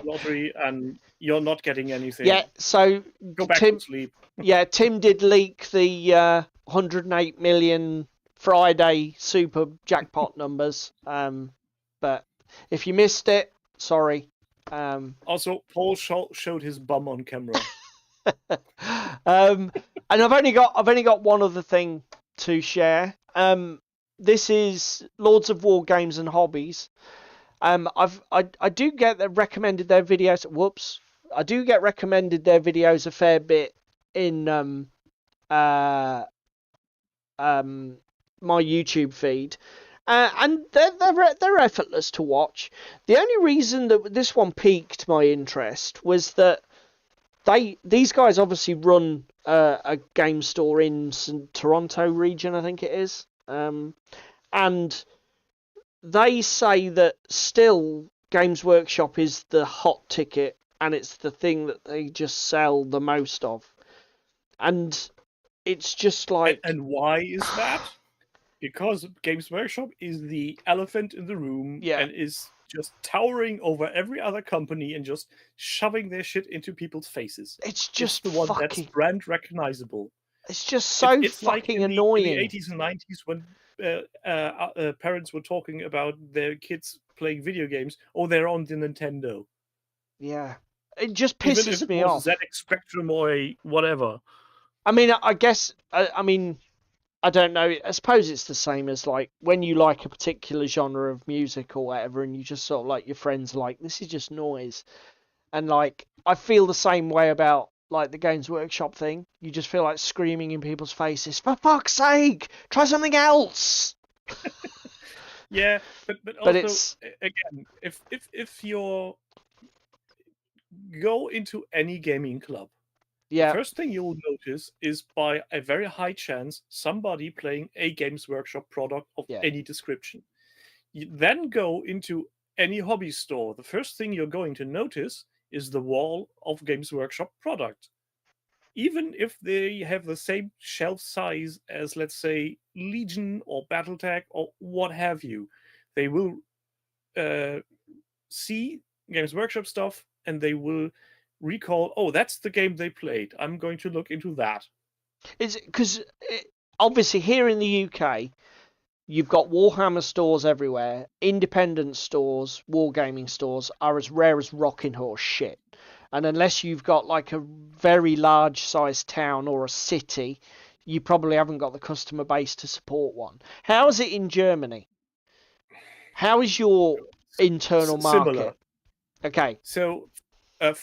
lottery, and you're not getting anything. Yeah, so go back to sleep. Yeah, Tim did leak the 108 million Friday super jackpot numbers. But if you missed it, sorry. Also, Paul showed his bum on camera. And I've only got one other thing to share. This is Lords of War Games and Hobbies. I do get recommended their videos. Whoops. I do get recommended their videos a fair bit in my YouTube feed, and they're effortless to watch. The only reason that this one piqued my interest was that these guys obviously run a game store in Toronto region, I think it is, and they say that still Games Workshop is the hot ticket, and it's the thing that they just sell the most of. And it's just like... And why is that? Because Games Workshop is the elephant in the room, and is just towering over every other company and just shoving their shit into people's faces. It's just the one that's brand recognizable. It's just so it's fucking like annoying. In the 80s and 90s when parents were talking about their kids playing video games, they're on the Nintendo. Yeah. It just pisses me off. ZX Spectrum or a whatever. I mean, I guess, I mean, I don't know. I suppose it's the same as like when you like a particular genre of music or whatever, and you just sort of like your friends are like, this is just noise. And like, I feel the same way about like the Games Workshop thing. You just feel like screaming in people's faces, for fuck's sake, try something else. Yeah, but also, it's... again, if you're go into any gaming club, the first thing you will notice is by a very high chance somebody playing a Games Workshop product of any description. You then go into any hobby store. The first thing you're going to notice is the wall of Games Workshop product. Even if they have the same shelf size as, let's say, Legion or Battletech or what have you, they will see Games Workshop stuff and they will recall, that's the game they played. I'm going to look into that. It's because obviously here in the UK, you've got Warhammer stores everywhere. Independent stores, wargaming stores are as rare as rocking horse shit. And unless you've got like a very large sized town or a city, you probably haven't got the customer base to support one. How is it in Germany? How is your internal market? Similar. Okay. So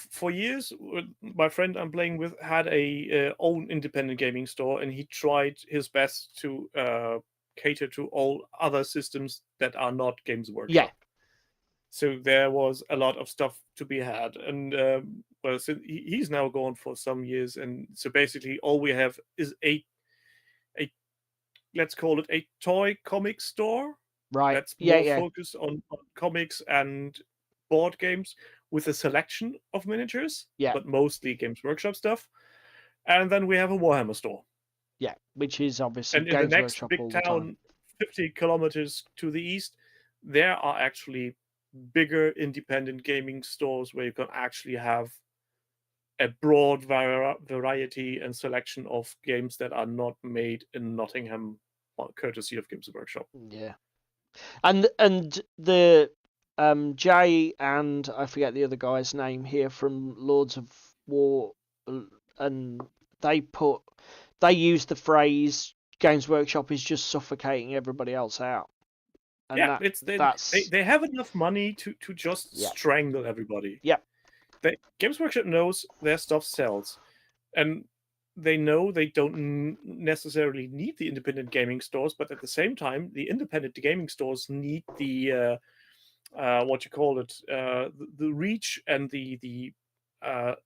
for years, my friend I'm playing with had a own independent gaming store, and he tried his best to cater to all other systems that are not Games Workshop. Yeah. So there was a lot of stuff to be had, and so he's now gone for some years, and so basically all we have is a let's call it a toy comic store. Right. That's more focused on comics and board games with a selection of miniatures, but mostly Games Workshop stuff. And then we have a Warhammer store. Yeah, which is obviously and Games in the next Workshop big all the town, time. 50 kilometers to the east, there are actually bigger independent gaming stores where you can actually have a broad variety and selection of games that are not made in Nottingham, courtesy of Games Workshop. Yeah. And the Jay and I forget the other guy's name here from Lords of War, and they use the phrase Games Workshop is just suffocating everybody else out. And they have enough money to just strangle everybody. Yeah. Games Workshop knows their stuff sells, and they know they don't necessarily need the independent gaming stores, but at the same time, the independent gaming stores need the the reach and the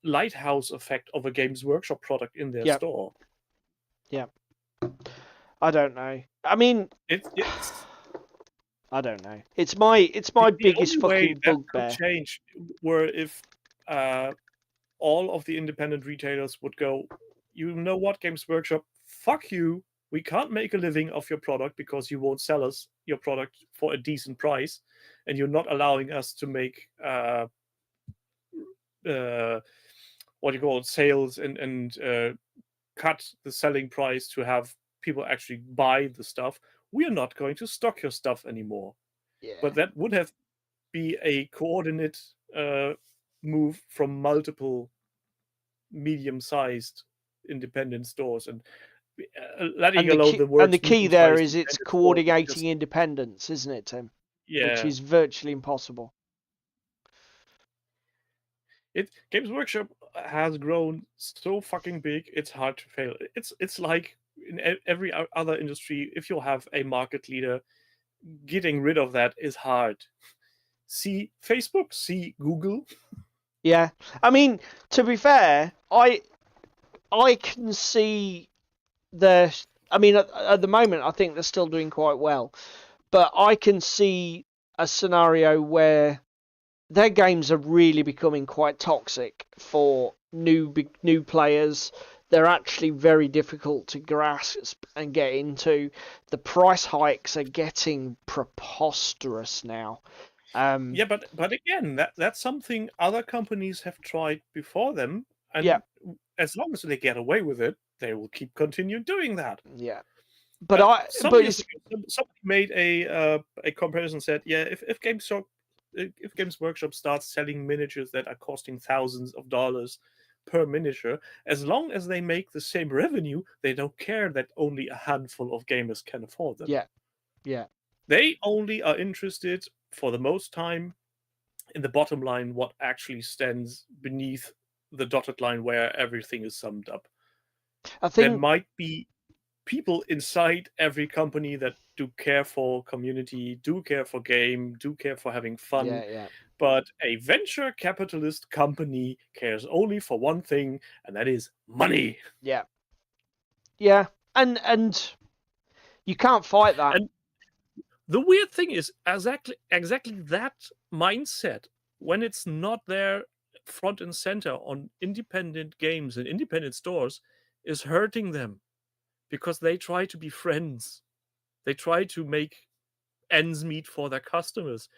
lighthouse effect of a Games Workshop product in their store. Yeah. I don't know. I mean, it's I don't know. It's my biggest only way fucking that could bugbear. change were if all of the independent retailers would go, you know what, Games Workshop, fuck you. We can't make a living off your product because you won't sell us your product for a decent price, and you're not allowing us to make sales and cut the selling price to have people actually buy the stuff. We are not going to stock your stuff anymore. Yeah. But that would have be a coordinate move from multiple medium-sized independent stores, and letting alone the word. And the key there is it's coordinating independence, isn't it, Tim? Yeah. Which is virtually impossible. Games Workshop has grown so fucking big, it's hard to fail. It's like in every other industry, if you have a market leader, getting rid of that is hard. See Facebook, see Google. Yeah. I mean, to be fair, I can see I mean, at the moment, I think they're still doing quite well, but I can see a scenario where their games are really becoming quite toxic for new players. They're actually very difficult to grasp and get into. The price hikes are getting preposterous now. Yeah, but again, that's something other companies have tried before them, and yeah, as long as they get away with it, they will keep continuing doing that. Yeah, but somebody made a comparison. Said, yeah, if Games Workshop starts selling miniatures that are costing thousands of dollars per miniature, as long as they make the same revenue, they don't care that only a handful of gamers can afford them. Yeah. They only are interested, for the most time, in the bottom line, what actually stands beneath the dotted line where everything is summed up. I think there might be people inside every company that do care for community, do care for game, do care for having fun. Yeah. But a venture capitalist company cares only for one thing, and that is money. Yeah. Yeah. And you can't fight that. And the weird thing is exactly that mindset, when it's not there front and center on independent games and independent stores, is hurting them, because they try to be friends. They try to make ends meet for their customers,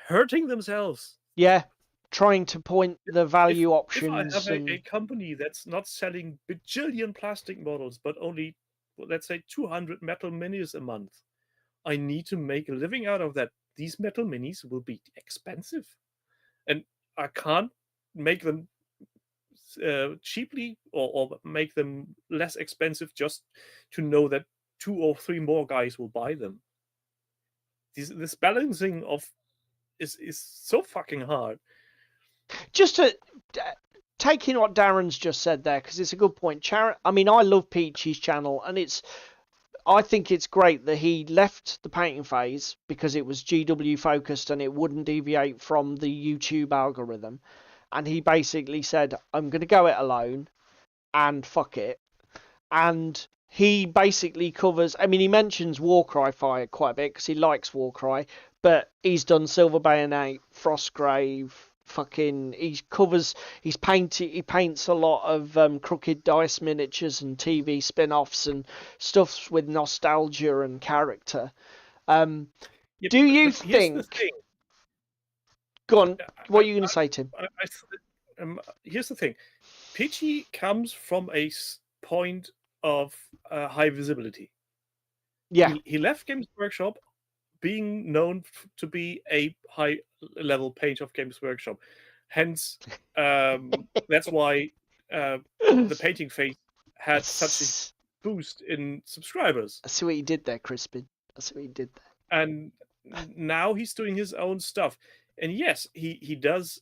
hurting themselves. Yeah, trying to point the value options. If I have a company that's not selling bajillion plastic models, but only, let's say, 200 metal minis a month, I need to make a living out of that. These metal minis will be expensive, and I can't make them cheaply or make them less expensive just to know that 2 or 3 more guys will buy them. This balancing of is so fucking hard. Just to taking what Darren's just said there, because it's a good point. I mean, I love Peachy's channel, and I think it's great that he left the painting phase because it was GW focused and it wouldn't deviate from the YouTube algorithm. And he basically said, I'm going to go it alone and fuck it. And he basically covers, I mean, he mentions Warcry Fire quite a bit because he likes Warcry, but he's done Silver Bayonet, Frostgrave, he paints a lot of Crooked Dice miniatures and TV spin-offs and stuff with nostalgia and character. Do you think... Go on, what are you going to say, Tim? Here's the thing. Peachy comes from a point of high visibility. Yeah. He left Games Workshop being known to be a high-level page of Games Workshop. Hence, that's why the painting phase had such a boost in subscribers. I see what you did there, Crispin. I see what you did there. And now he's doing his own stuff. And yes, he does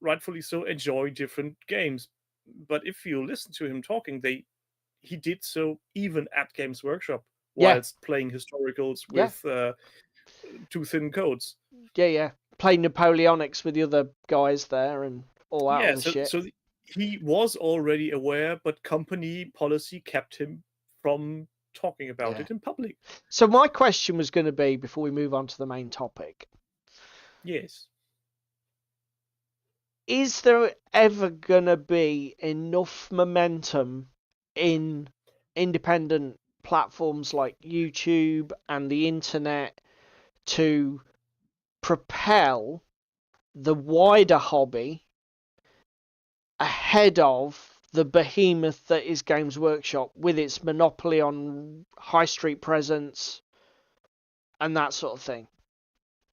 rightfully so, enjoy different games. But if you listen to him talking, he did so even at Games Workshop Yeah. whilst playing historicals Yeah. with too thin codes. Yeah. Play Napoleonics with the other guys there and all that other shit. So he was already aware, but company policy kept him from talking about it in public. So my question was going to be, before we move on to the main topic, yes, is there ever going to be enough momentum in independent platforms like YouTube and the internet to propel the wider hobby ahead of the behemoth that is Games Workshop, with its monopoly on high street presence and that sort of thing?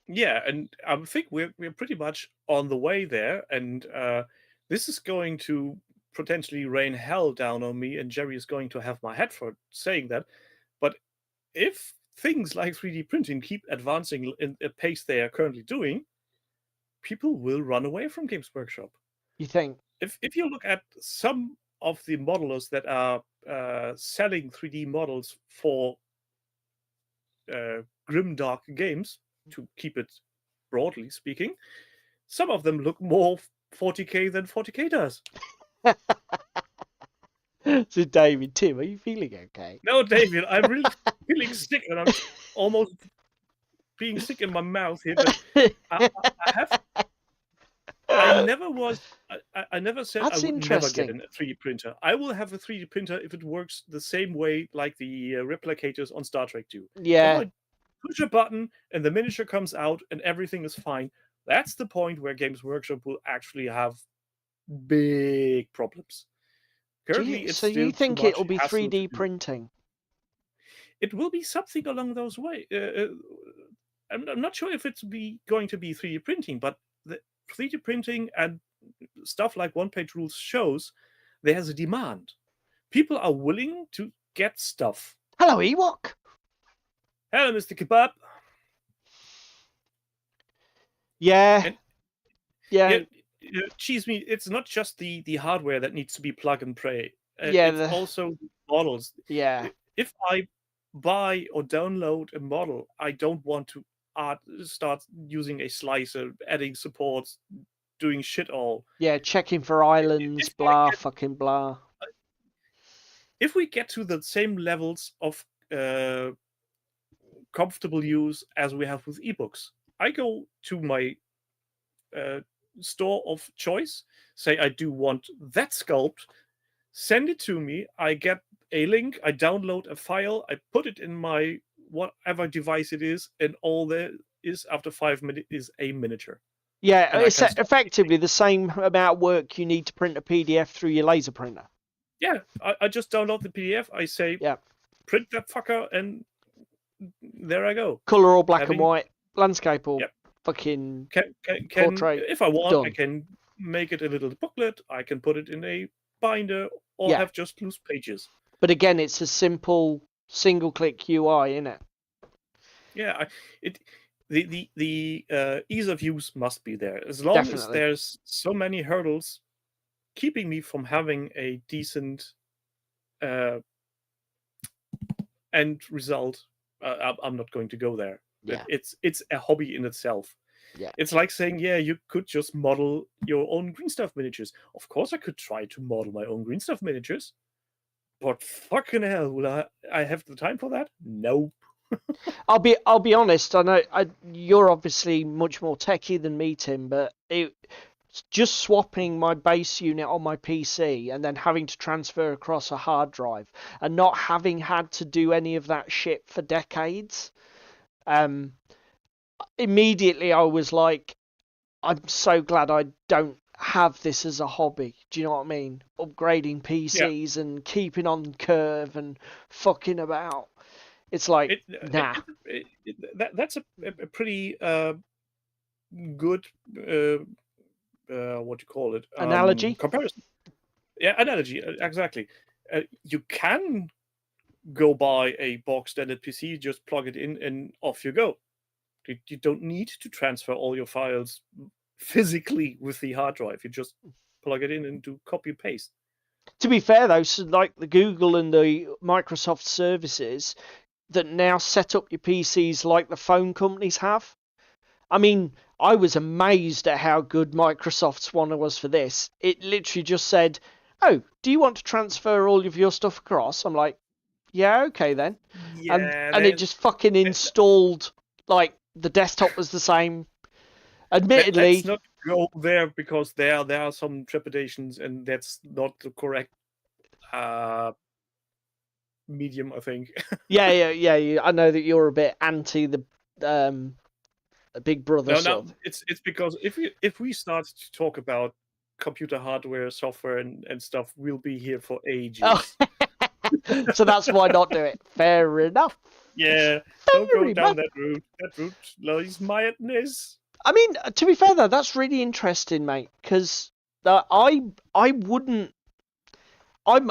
Yeah, and I think we're pretty much on the way there, and this is going to potentially rain hell down on me, and Jerry is going to have my head for saying that. But if things like 3D printing keep advancing in a pace they are currently doing, people will run away from Games Workshop. You think? If you look at some of the modelers that are selling 3D models for grimdark games, to keep it broadly speaking, some of them look more 40k than 40k does. So, David, Tim, are you feeling okay? No, David, I'm really feeling sick, and I'm almost being sick in my mouth here. But I never said That's I would never get interesting. a 3D printer. I will have a 3D printer if it works the same way like the replicators on Star Trek do. Yeah. If I push a button and the miniature comes out and everything is fine, that's the point where Games Workshop will actually have big problems. Currently, it's So still you think too much it'll be hassle to 3D do. printing? It will be something along those ways. I'm not sure if it's going to be 3D printing, but the 3D printing and stuff like one-page rules shows there's a demand. People are willing to get stuff. Hello, Ewok. Hello, Mr. Kebab. Yeah. Cheese me. It's not just the hardware that needs to be plug and play. Yeah. It's also models. Yeah. If I buy or download a model, I don't want to start using a slicer, adding supports, doing shit all. Yeah, checking for islands, blah, fucking blah. If we get to the same levels of comfortable use as we have with ebooks, I go to my store of choice, say I do want that sculpt, send it to me, I get a link, I download a file, I put it in my whatever device it is, and all there is after 5 minutes is a miniature. Yeah, it's effectively the same amount of work you need to print a PDF through your laser printer. Yeah, I just download the PDF, I say, print that fucker, and there I go. Color or black and white, landscape or fucking portrait. If I want, done. I can make it a little booklet, I can put it in a binder, or have just loose pages. But again, it's a simple single-click UI, isn't it? Yeah, the ease of use must be there. As long as there's so many hurdles keeping me from having a decent end result, I'm not going to go there. Yeah. It's a hobby in itself. Yeah. It's like saying, you could just model your own green stuff miniatures. Of course I could try to model my own green stuff miniatures. But fucking hell, will I have the time for that? Nope. I'll be honest. I know you're obviously much more techie than me, Tim, but just swapping my base unit on my PC and then having to transfer across a hard drive and not having had to do any of that shit for decades. Immediately I was like, I'm so glad I don't have this as a hobby. Do you know what I mean? Upgrading PCs and keeping on curve and fucking about. It's like, nah. That's a pretty good, what do you call it? Analogy? Comparison. Yeah, analogy, exactly. You can go buy a box standard PC, just plug it in, and off you go. You don't need to transfer all your files physically with the hard drive. You just plug it in and do copy paste. To be fair though, so like the Google and the Microsoft services that now set up your PCs like the phone companies have. I mean, I was amazed at how good Microsoft's one was for this. It literally just said, "Oh, do you want to transfer all of your stuff across?" I'm like, "Yeah, okay then." Yeah, and it just fucking installed, like, the desktop was the same. Admittedly, let's not go there because there are some trepidations, and that's not the correct medium, I think. yeah. I know that you're a bit anti the Big Brother No, stuff. it's because if we start to talk about computer hardware, software, and stuff, we'll be here for ages. Oh. So that's why not do it. Fair enough. Yeah, don't go down that route. That route lies madness. I mean, to be fair though, that's really interesting, mate. Because I wouldn't. I'm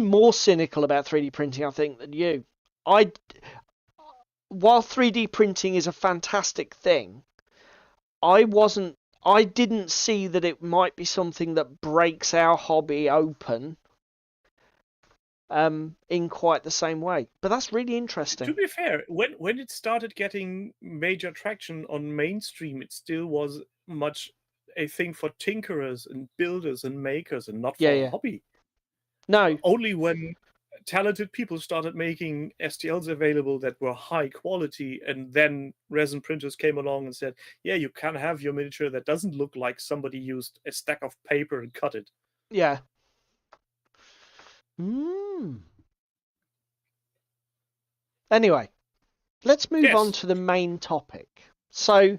more cynical about 3D printing, I think, than you. While 3D printing is a fantastic thing, I didn't see that it might be something that breaks our hobby open in quite the same way. But that's really interesting. To be fair, when it started getting major traction on mainstream, it still was much a thing for tinkerers and builders and makers, and not for a hobby. No. Only when talented people started making STLs available that were high quality, and then resin printers came along and said, yeah, you can have your miniature that doesn't look like somebody used a stack of paper and cut it. Yeah. Anyway, let's move on to the main topic. So,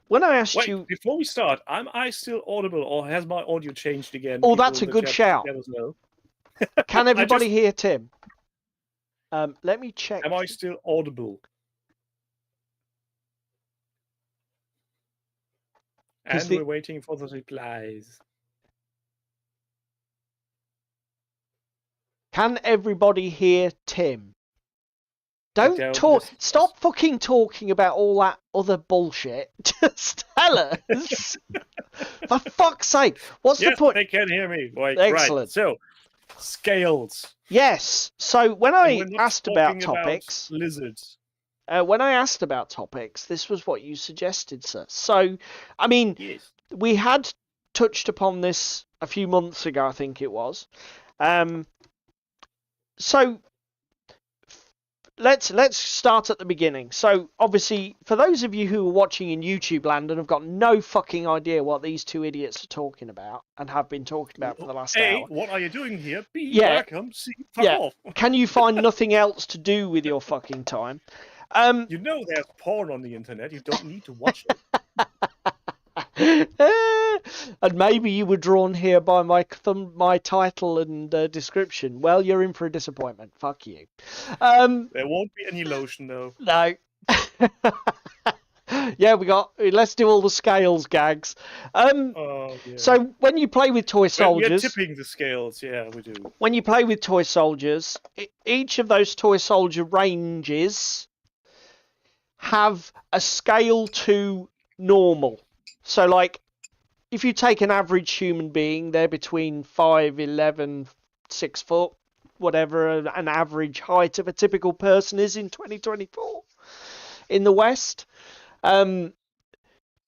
when I asked you... Before we start, am I still audible, or has my audio changed again? Oh, that's a good shout. Can everybody hear Tim? Let me check. Am I still audible? And we're waiting for the replies. Can everybody hear Tim? Don't talk. Stop fucking talking about all that other bullshit. Just tell us. For fuck's sake. What's the point? They can hear me. Excellent. Right. So, scales. Yes. So when I asked about topics, lizards. When I asked about topics, this was what you suggested, sir. So, I mean, we had touched upon this a few months ago, I think it was. So let's start at the beginning. So obviously, for those of you who are watching in YouTube land and have got no fucking idea what these two idiots are talking about and have been talking about for the last hour. What are you doing here? B, welcome. C, fuck off. Can you find nothing else to do with your fucking time? You know there's porn on the internet. You don't need to watch it. And maybe you were drawn here by my title and description. Well, you're in for a disappointment. Fuck you. There won't be any lotion, though. No. Yeah, let's do all the scales gags. So when you play with toy soldiers... We're tipping the scales, yeah, we do. When you play with toy soldiers, each of those toy soldier ranges have a scale to normal. So, like, if you take an average human being, they're between 5'11", 6 foot, whatever an average height of a typical person is in 2024 in the West. And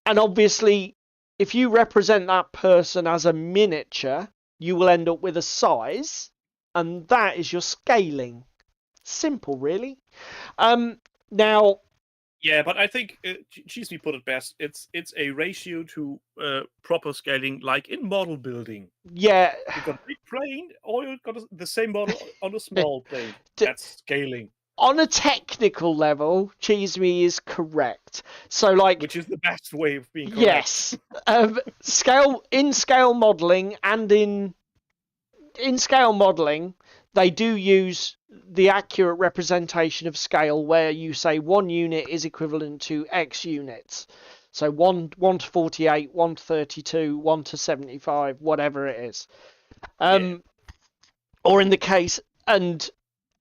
obviously, if you represent that person as a miniature, you will end up with a size, and that is your scaling. Simple, really. Now... Yeah, but I think Cheesy put it best. It's a ratio to proper scaling, like in model building. Yeah. You've got a big plane, or you've got the same model on a small plane. That's scaling. On a technical level, Cheesy is correct. So, like, which is the best way of being correct. Yes. Scale modeling and in scale modeling, they do use the accurate representation of scale where you say 1 unit is equivalent to X units. So 1 to 48, 1 to 32, 1 to 75, whatever it is. Or in the case, and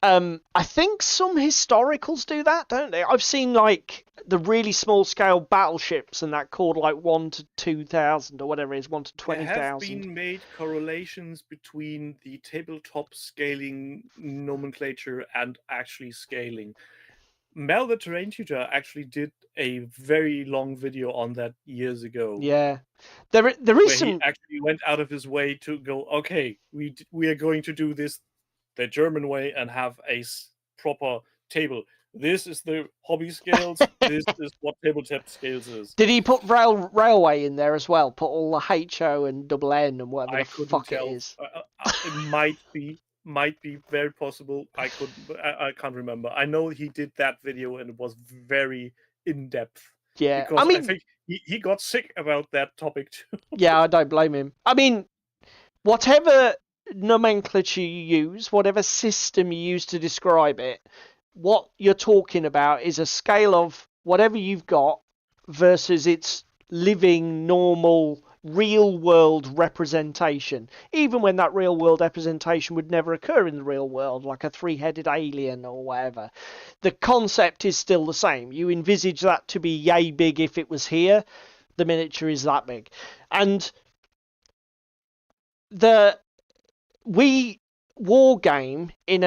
I think some historicals do that, don't they? I've seen like the really small scale battleships and that called like 1 to 2,000 or whatever it is, 1 to There have 20,000. been made correlations between the tabletop scaling nomenclature and actually scaling. Mel the Terrain Tutor actually did a very long video on that years ago. Yeah, there is where some. he actually went out of his way to go, okay, we are going to do this the German way and have a proper table. This is the hobby scales. This is what tabletop scales is. Did he put railway in there as well? Put all the HO and double N and whatever I the couldn't fuck tell. it is. It might be very possible. I can't remember. I know he did that video and it was very in depth. Yeah, because I think he got sick about that topic too. Yeah, I don't blame him. I mean, whatever nomenclature you use, whatever system you use to describe it, what you're talking about is a scale of whatever you've got versus its living, normal, real world representation. Even when that real world representation would never occur in the real world, like a three-headed alien or whatever. The concept is still the same. You envisage that to be yay big if it was here. The miniature is that big. And we war game in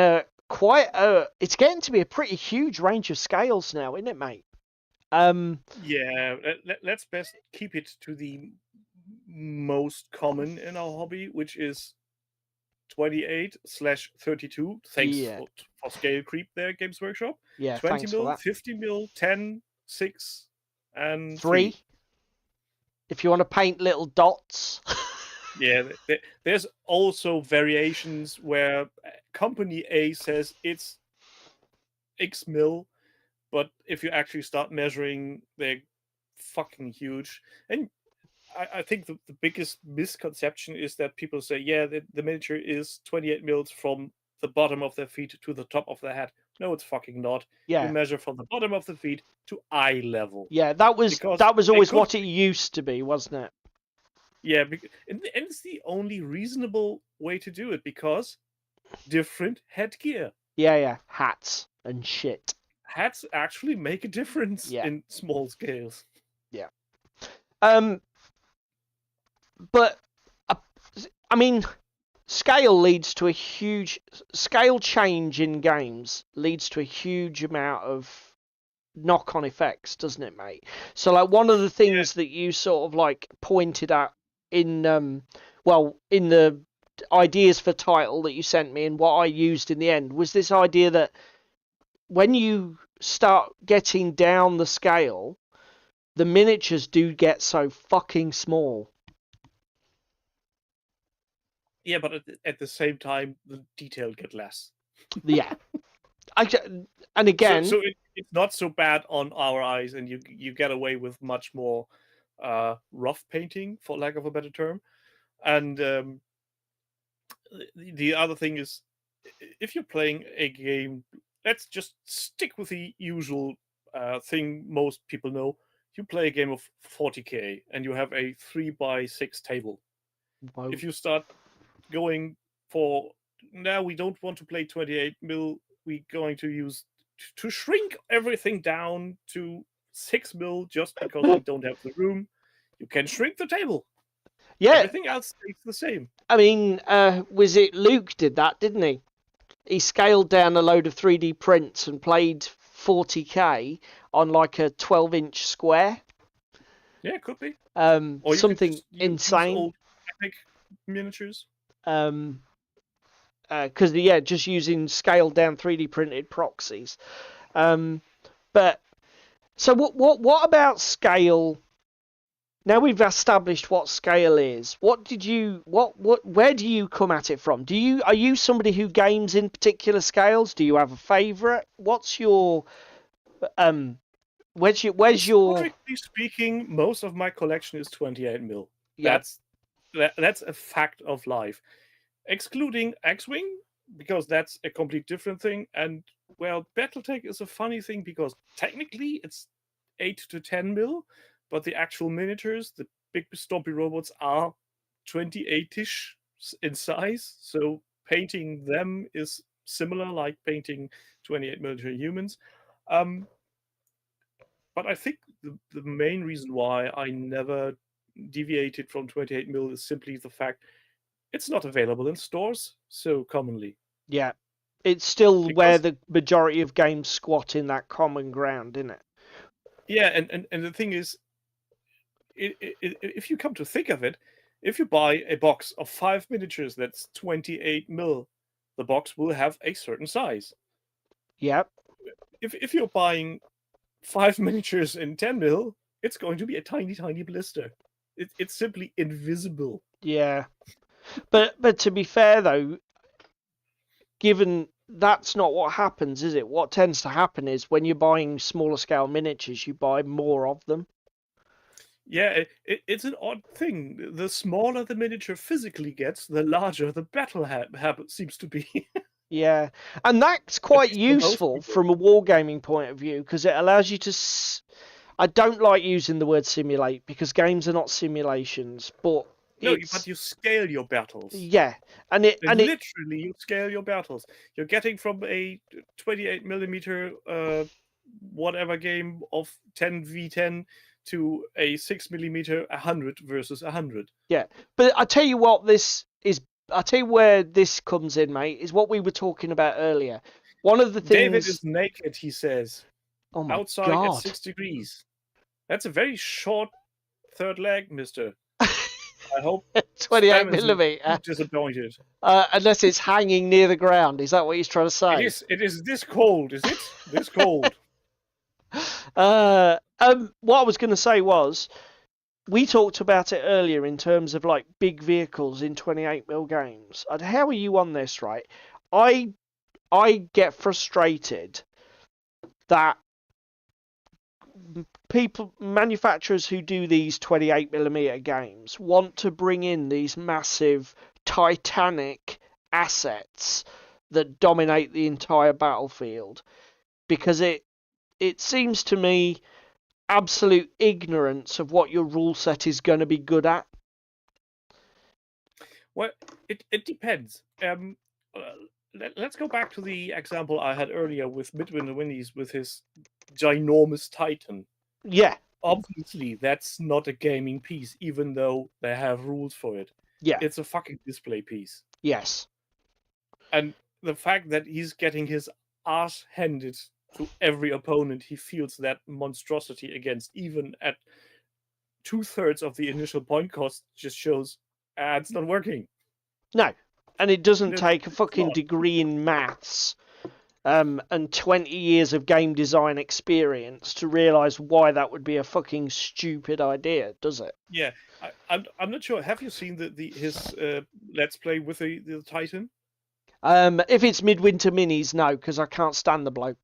it's getting to be a pretty huge range of scales now, isn't it, mate? Yeah, let's best keep it to the most common in our hobby, which is 28/32. Thanks for scale creep there, Games Workshop. Yeah, 20 thanks mil, for that. 50 mil, 10, 6, and 3. If you want to paint little dots. Yeah, there's also variations where company A says it's X mil, but if you actually start measuring, they're fucking huge. And I think the biggest misconception is that people say, yeah, the miniature is 28 mils from the bottom of their feet to the top of their head. No, it's fucking not. Yeah. You measure from the bottom of the feet to eye level. Yeah, that was always what it used to be, wasn't it? Yeah, and it's the only reasonable way to do it because different headgear. Yeah, hats and shit. Hats actually make a difference in small scales. Yeah. But I mean, scale change in games leads to a huge amount of knock-on effects, doesn't it, mate? So like one of the things that you sort of like pointed out in in the ideas for title that you sent me and what I used in the end was this idea that when you start getting down the scale, the miniatures do get so fucking small. Yeah, but at the same time, the detail get less. Yeah. And again... So it's not so bad on our eyes, and you get away with much more rough painting, for lack of a better term. And the other thing is, if you're playing a game, let's just stick with the usual thing most people know. You play a game of 40k, and you have a 3x6 table. Whoa. If you start going for, now we don't want to play 28 mil, we're going to use to shrink everything down to 6 mil just because we don't have the room. You can shrink the table. Yeah. Everything else stays the same. I mean, was it Luke did that, didn't he? He scaled down a load of 3D prints and played 40k on like a 12-inch square. Yeah, it could be. Or something insane. Old epic miniatures. Because just using scaled down 3D printed proxies. But so what about scale? Now we've established what scale is. Where do you come at it from? Are you somebody who games in particular scales? Do you have a favorite? What's your where's your Historically speaking, most of my collection is 28 mil. Yep. That's a fact of life. Excluding X-Wing, because that's a complete different thing. And well, Battletech is a funny thing because technically it's 8 to 10 mil, but the actual miniatures, the big stompy robots, are 28-ish in size. So painting them is similar, like painting 28mm humans. But I think the main reason why I never deviated from 28mm is simply the fact it's not available in stores so commonly. Yeah. It's still where Because the majority of games squat in that common ground, isn't it? yeah, and the thing is, if you come to think of it, if you buy a box of 5 miniatures that's 28mm, the box will have a certain size. Yep. If you're buying 5 miniatures in 10mm, it's going to be a tiny, tiny blister. It's simply invisible. Yeah. But to be fair though, given that's not what happens, is it? What tends to happen is when you're buying smaller scale miniatures, you buy more of them. Yeah, it's an odd thing. The smaller the miniature physically gets, the larger the battle habit seems to be. Yeah, and that's At quite least for most useful people. from a wargaming point of view because it allows you to. I don't like using the word simulate because games are not simulations, but No, it's but you scale your battles. yeah, and it Literally, you scale your battles. You're getting from a 28mm whatever game of 10v10 to a 6mm 100 versus 100. yeah. But I tell you what, this is. I tell you where this comes in, mate. Is what we were talking about earlier. One of the David things. is naked, he says, Oh my outside at god! 6 degrees. That's a very short third leg, mister. I hope 28 Spam isn't millimeter. too disappointed. Unless it's hanging near the ground. Is that what he's trying to say? It is this cold, is it? This cold. What I was going to say was, we talked about it earlier in terms of like big vehicles in 28mm games. And how are you on this, right? I get frustrated that manufacturers who do these 28mm games want to bring in these massive titanic assets that dominate the entire battlefield, because it seems to me absolute ignorance of what your rule set is going to be good at. Well, it depends. Let's go back to the example I had earlier with Midwinter Winnies with his ginormous Titan. Yeah. Obviously, that's not a gaming piece, even though they have rules for it. Yeah. It's a fucking display piece. Yes. And the fact that he's getting his ass handed to every opponent he feels that monstrosity against, even at 2/3 of the initial point cost, just shows it's not working. No. And it doesn't No, take a fucking not. degree in maths and 20 years of game design experience to realise why that would be a fucking stupid idea, does it? Yeah, I'm not sure. Have you seen his Let's Play with the Titan? If it's Midwinter Minis, no, because I can't stand the bloke,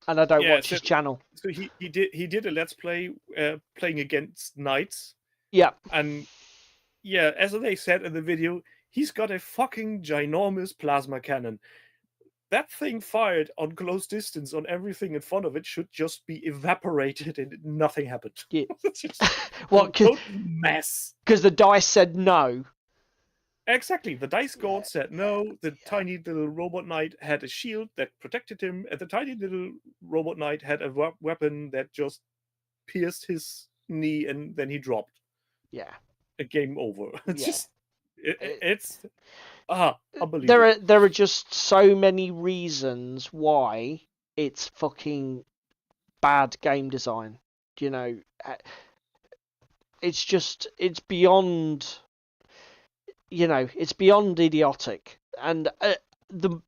and I don't watch his channel. So he did a Let's Play playing against knights. Yeah. And yeah, as they said in the video, he's got a fucking ginormous plasma cannon. That thing fired on close distance on everything in front of it should just be evaporated and nothing happened. Yeah. It's just What? total mess. Because the dice said no. Exactly. The dice god said no. The tiny little robot knight had a shield that protected him, and the tiny little robot knight had a weapon that just pierced his knee, and then he dropped. Yeah. A game over. It's Yeah. just it's unbelievable. There are just so many reasons why it's fucking bad game design. You know, it's beyond. You know, it's beyond idiotic, and the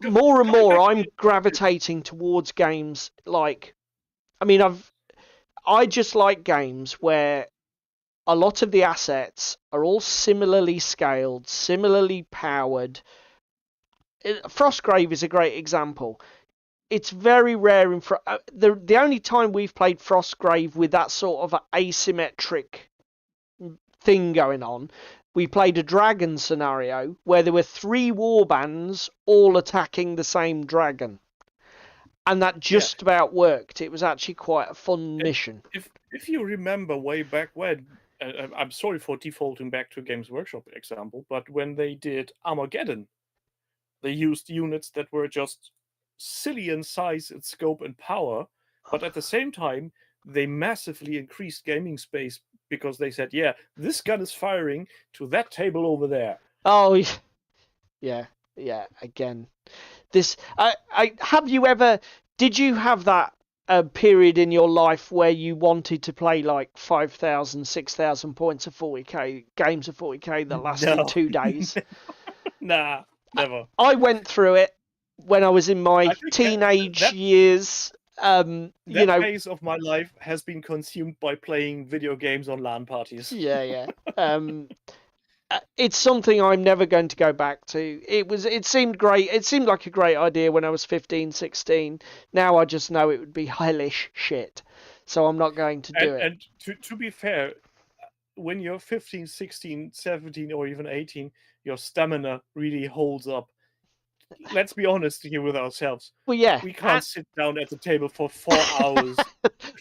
more and more I'm gravitating towards games like, I mean, I just like games where a lot of the assets are all similarly scaled, similarly powered. Frostgrave is a great example. It's very rare the only time we've played Frostgrave with that sort of asymmetric thing going on, we played a dragon scenario where there were 3 warbands all attacking the same dragon, and that just about worked. It was actually quite a fun mission. If you remember way back when, I'm sorry for defaulting back to Games Workshop example, but when they did Armageddon, They used units that were just silly in size and scope and power, but at the same time, they massively increased gaming space because they said, yeah, this gun is firing to that table over there. Oh, yeah. Again, this. Have you ever? Did you have that period in your life where you wanted to play like 5,000, 6,000 points of 40k games of 40k that lasted 2 days? Nah, never. I went through it when I was in my teenage years. That phase of my life has been consumed by playing video games on LAN parties. Yeah. It's something I'm never going to go back to. It seemed great. It seemed like a great idea when I was 15, 16. Now I just know it would be hellish shit. So I'm not going to do it. And to be fair, when you're 15, 16, 17, or even 18, your stamina really holds up. Let's be honest here with ourselves. Well, yeah. We can't sit down at the table for 4 hours.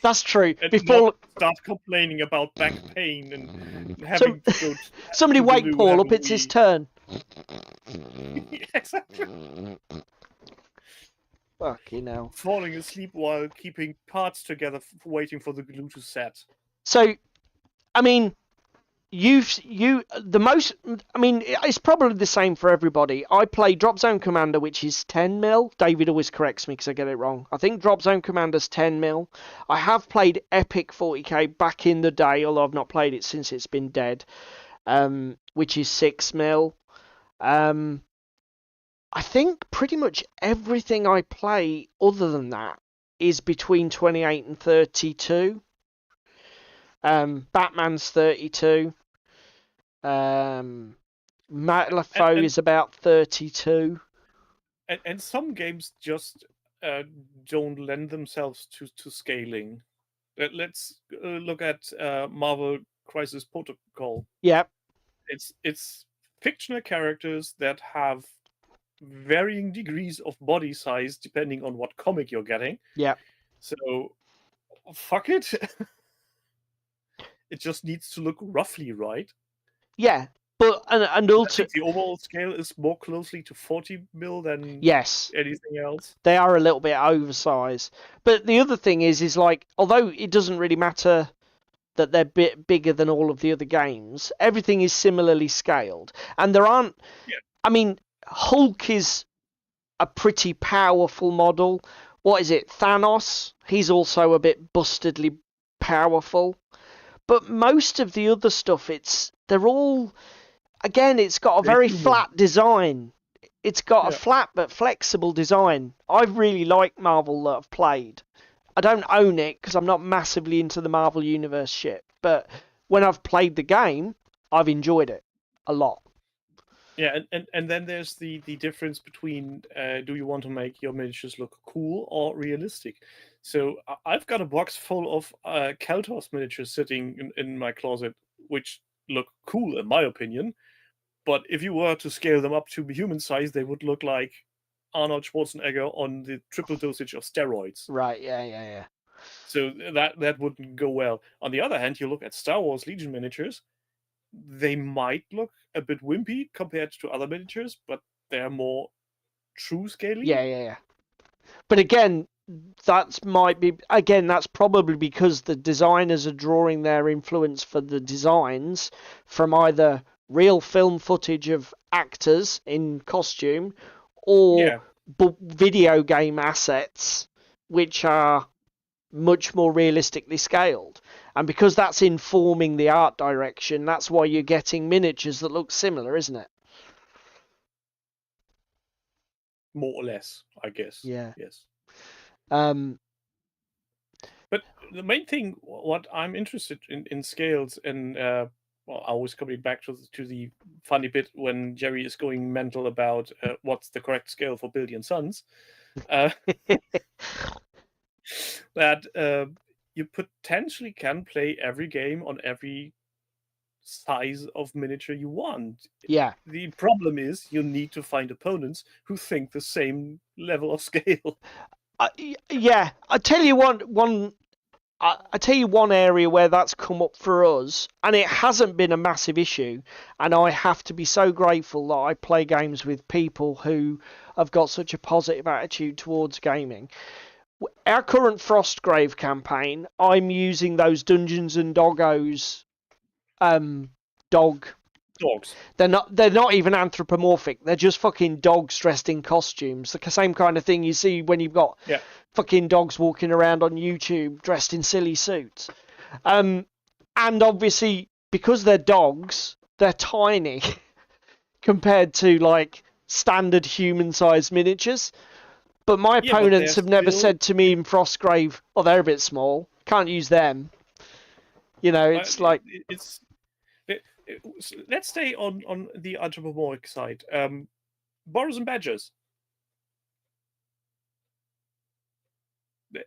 That's true. And Before not start complaining about back pain and having to go. Somebody wake Paul up. It's his turn. Exactly. Fucking hell. Falling asleep while keeping parts together, waiting for the glue to set. So, I mean, it's probably the same for everybody. I play Drop Zone Commander, which is 10 mil. David always corrects me because I get it wrong. I think Drop Zone Commander's 10 mil. I have played Epic 40k back in the day, although I've not played it since it's been dead, which is 6 mil. I think pretty much everything I play other than that is between 28 and 32. Batman's 32. Matlafoe is about 32. And some games just don't lend themselves to scaling. Let's look at Marvel Crisis Protocol. Yeah. It's fictional characters that have varying degrees of body size depending on what comic you're getting. Yeah. So, fuck it. It just needs to look roughly right. Yeah, but and also the overall scale is more closely to 40 mil than anything else. They are a little bit oversized. But the other thing is like, although it doesn't really matter that they're a bit bigger than all of the other games, everything is similarly scaled. And there aren't... Yeah. I mean, Hulk is a pretty powerful model. What is it? Thanos? He's also a bit bustedly powerful. But most of the other stuff, they're all... Again, it's got a very flat design. It's got a flat but flexible design. I really like Marvel that I've played. I don't own it because I'm not massively into the Marvel Universe shit. But when I've played the game, I've enjoyed it a lot. Yeah, and then there's the difference between do you want to make your miniatures look cool or realistic? So I've got a box full of Keltos miniatures sitting in my closet, which look cool in my opinion. But if you were to scale them up to human size, they would look like Arnold Schwarzenegger on the triple dosage of steroids. Right, yeah. So that wouldn't go well. On the other hand, you look at Star Wars Legion miniatures, they might look a bit wimpy compared to other miniatures, but they're more true scaling. Yeah. But again, that's probably because the designers are drawing their influence for the designs from either real film footage of actors in costume or video game assets, which are much more realistically scaled. And because that's informing the art direction, that's why you're getting miniatures that look similar, isn't it? More or less, I guess. Yeah. Yes. But the main thing, what I'm interested in scales, and I was coming back to the funny bit when Jerry is going mental about what's the correct scale for Billion Suns. That you potentially can play every game on every size of miniature you want. Yeah. The problem is you need to find opponents who think the same level of scale. Yeah, I tell you one I tell you one area where that's come up for us, and it hasn't been a massive issue, and I have to be so grateful that I play games with people who have got such a positive attitude towards gaming. Our current Frostgrave campaign, I'm using those Dungeons and Doggos dog. Dogs. They're not even anthropomorphic. They're just fucking dogs dressed in costumes. The same kind of thing you see when you've got fucking dogs walking around on YouTube dressed in silly suits. And obviously, because they're dogs, they're tiny compared to like standard human-sized miniatures. But my opponents have never said to me in Frostgrave, "Oh, they're a bit small. Can't use them." You know, it's like let's stay on the anthropomorphic side. Boars and badgers.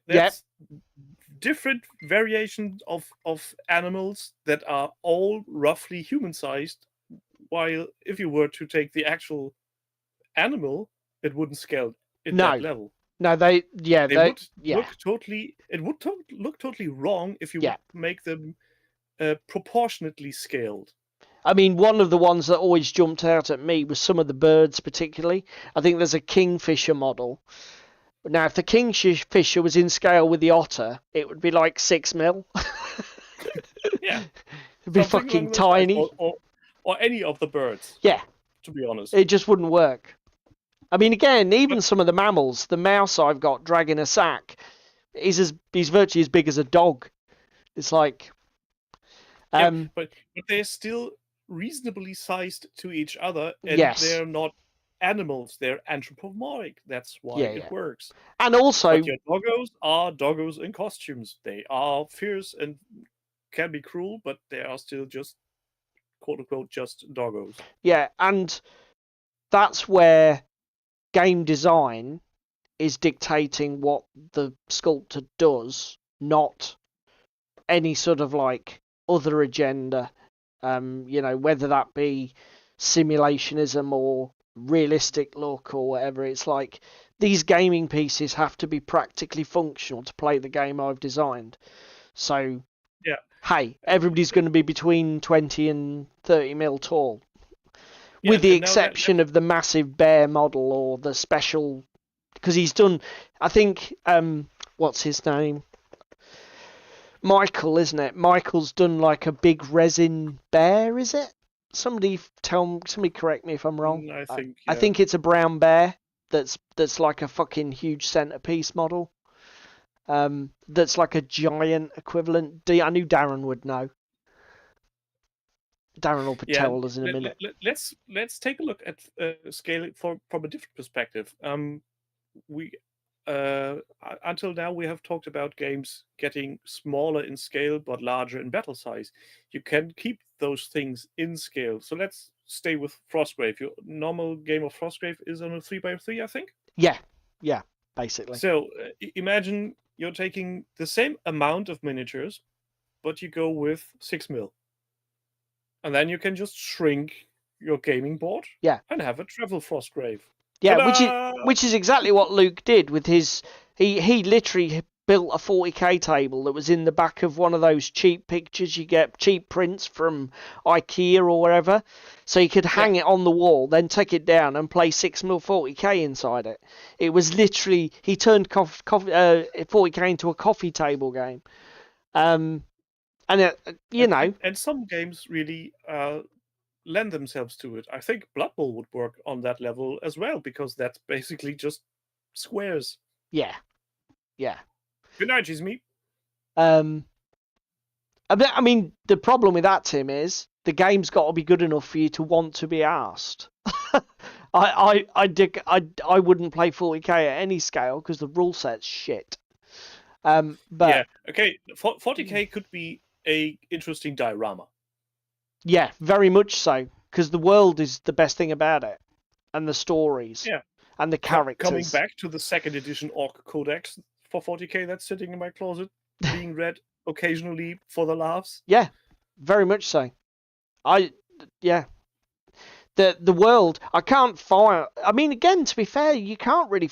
That's different variations of animals that are all roughly human-sized, while if you were to take the actual animal, it wouldn't scale at that level. No, they would look totally. It would look totally wrong if you would make them proportionately scaled. I mean, one of the ones that always jumped out at me was some of the birds, particularly. I think there's a kingfisher model. Now, if the kingfisher was in scale with the otter, it would be like 6 mil. Yeah. It'd be fucking tiny. Or any of the birds. Yeah. To be honest. It just wouldn't work. I mean, again, even some of the mammals, the mouse I've got dragging a sack, he's virtually as big as a dog. It's like... but they're still reasonably sized to each other, and they're not animals, they're anthropomorphic. That's why it works. And also, but your doggos are doggos in costumes. They are fierce and can be cruel, but they are still just quote unquote just doggos. Yeah, and that's where game design is dictating what the sculptor does, not any sort of like other agenda. You know, whether that be simulationism or realistic look or whatever. It's like these gaming pieces have to be practically functional to play the game I've designed. So, hey, everybody's going to be between 20 and 30 mil tall. With the exception of the massive bear model or the special... Because he's done... I think... what's his name? Michael, isn't it? Michael's done like a big resin bear, is it? Somebody correct me if I'm wrong. I think it's a brown bear that's like a fucking huge centerpiece model. That's like a giant equivalent. I knew Darren would know. Darren will tell us in a minute. Let's take a look at scaling from a different perspective. We until now we have talked about games getting smaller in scale but larger in battle size. You can keep those things in scale. So let's stay with Frostgrave. Your normal game of Frostgrave is on a 3x3, I think. Yeah, basically. So imagine you're taking the same amount of miniatures, but you go with 6 mil. And then you can just shrink your gaming board and have a travel Frostgrave. Yeah, which is exactly what Luke did with his... He literally built a 40k table that was in the back of one of those cheap pictures you get, cheap prints from IKEA or wherever. So he could hang it on the wall, then take it down and play 6mm 40k inside it. It was literally... He turned 40k into a coffee table game. And, And some games really lend themselves to it. I think Blood Bowl would work on that level as well, because that's basically just squares. Yeah. Good night, Cheesemeat. I mean, the problem with that, Tim, is the game's got to be good enough for you to want to be asked. I wouldn't play 40k at any scale because the rule set's shit. But 40k could be a interesting diorama. Yeah, very much so, because the world is the best thing about it, and the stories, and the characters. Coming back to the second edition Orc Codex for 40k that's sitting in my closet, being read occasionally for the laughs. Yeah, very much so. The world, I can't find... I mean, again, to be fair, you can't really...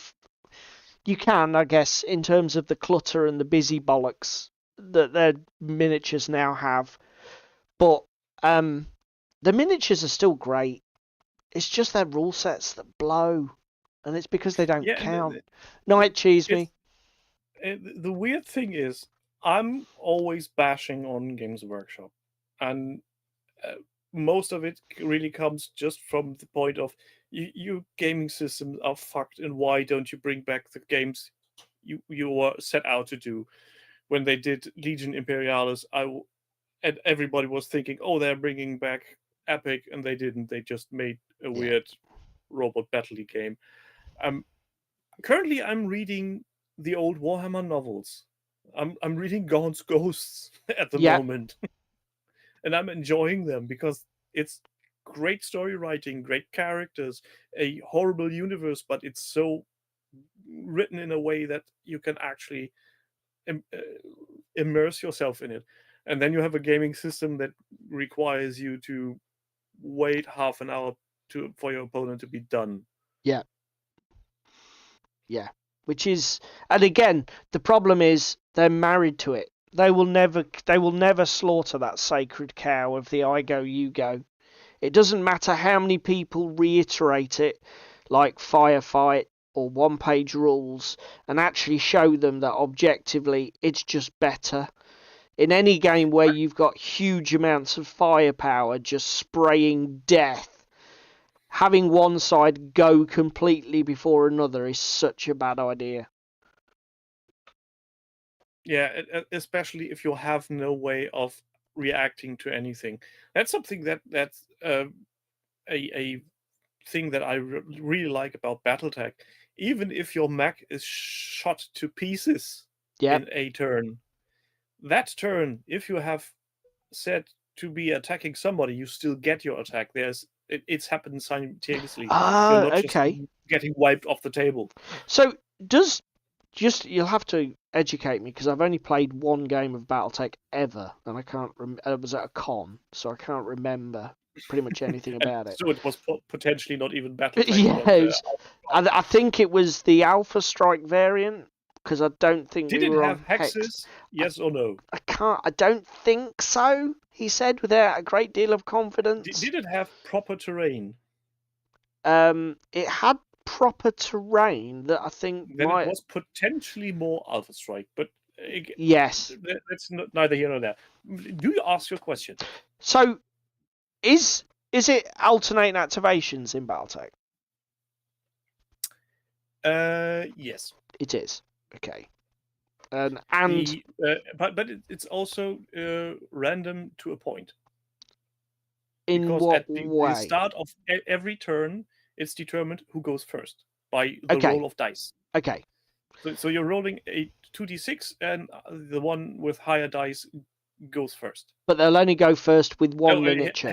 You can, I guess, in terms of the clutter and the busy bollocks that their miniatures now have, but the miniatures are still great. It's just their rule sets that blow, and it's because they don't count. Night cheese me. The weird thing is, I'm always bashing on Games Workshop, and most of it really comes just from the point of you gaming systems are fucked, and why don't you bring back the games you were set out to do? When they did Legion Imperialis, and everybody was thinking, oh, they're bringing back Epic, and they didn't. They just made a weird robot battle game. Currently, I'm reading the old Warhammer novels. I'm reading Gaunt's Ghosts at the moment, and I'm enjoying them because it's great story writing, great characters, a horrible universe, but it's so written in a way that you can actually immerse yourself in it. And then you have a gaming system that requires you to wait half an hour for your opponent to be done. Yeah. Which is, and again, the problem is they're married to it. They will never slaughter that sacred cow of the I go, you go. It doesn't matter how many people reiterate it, like firefight or one-page rules, and actually show them that objectively it's just better. In any game where you've got huge amounts of firepower just spraying death, having one side go completely before another is such a bad idea. Yeah, especially if you have no way of reacting to anything. That's something that's a thing that I really like about BattleTech. Even if your mech is shot to pieces in a turn, that turn, if you have set to be attacking somebody, you still get your attack. It's happened simultaneously. You're not just getting wiped off the table. So you'll have to educate me because I've only played one game of BattleTech ever, and I can't. It was at a con, so I can't remember pretty much anything about it. So it was potentially not even BattleTech. Yes, I think it was the Alpha Strike variant because I don't think did we were it have on hexes? Yes or no? I don't think so. He said without a great deal of confidence. Did it have proper terrain? It had proper terrain that I think then it was potentially more Alpha Strike, but yes, that's neither here nor there. Do you ask your question? So, is it alternating activations in BattleTech? Yes, it is. Okay, but it's also random to a point. In because what at the way? start of every turn, it's determined who goes first by the roll of dice. Okay. So you're rolling a 2d6, and the one with higher dice goes first. But they'll only go first with one miniature.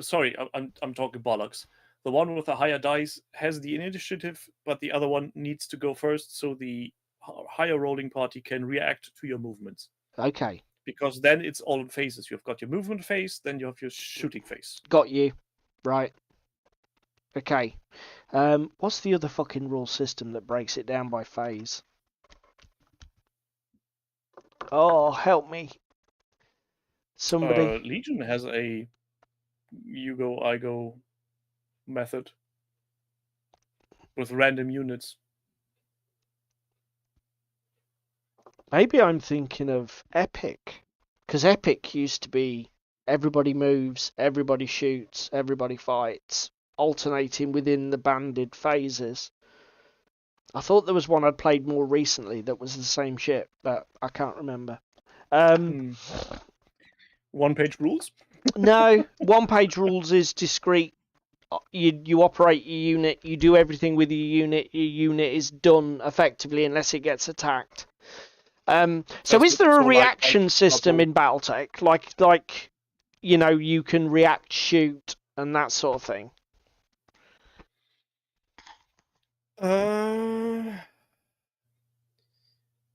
Sorry, I'm talking bollocks. The one with the higher dice has the initiative, but the other one needs to go first, so the higher rolling party can react to your movements. Okay. Because then it's all in phases. You've got your movement phase, then you have your shooting phase. Got you. Right. Okay. What's the other fucking rule system that breaks it down by phase? Oh, help me. Somebody. Legion has a you go, I go method with random units. Maybe I'm thinking of Epic. Because Epic used to be everybody moves, everybody shoots, everybody fights, alternating within the banded phases. I thought there was one I'd played more recently that was the same shit, but I can't remember. One-page rules? No, one-page rules is discrete. You operate your unit, you do everything with your unit is done effectively unless it gets attacked. So is there a reaction system in BattleTech? Like, you can react, shoot, and that sort of thing?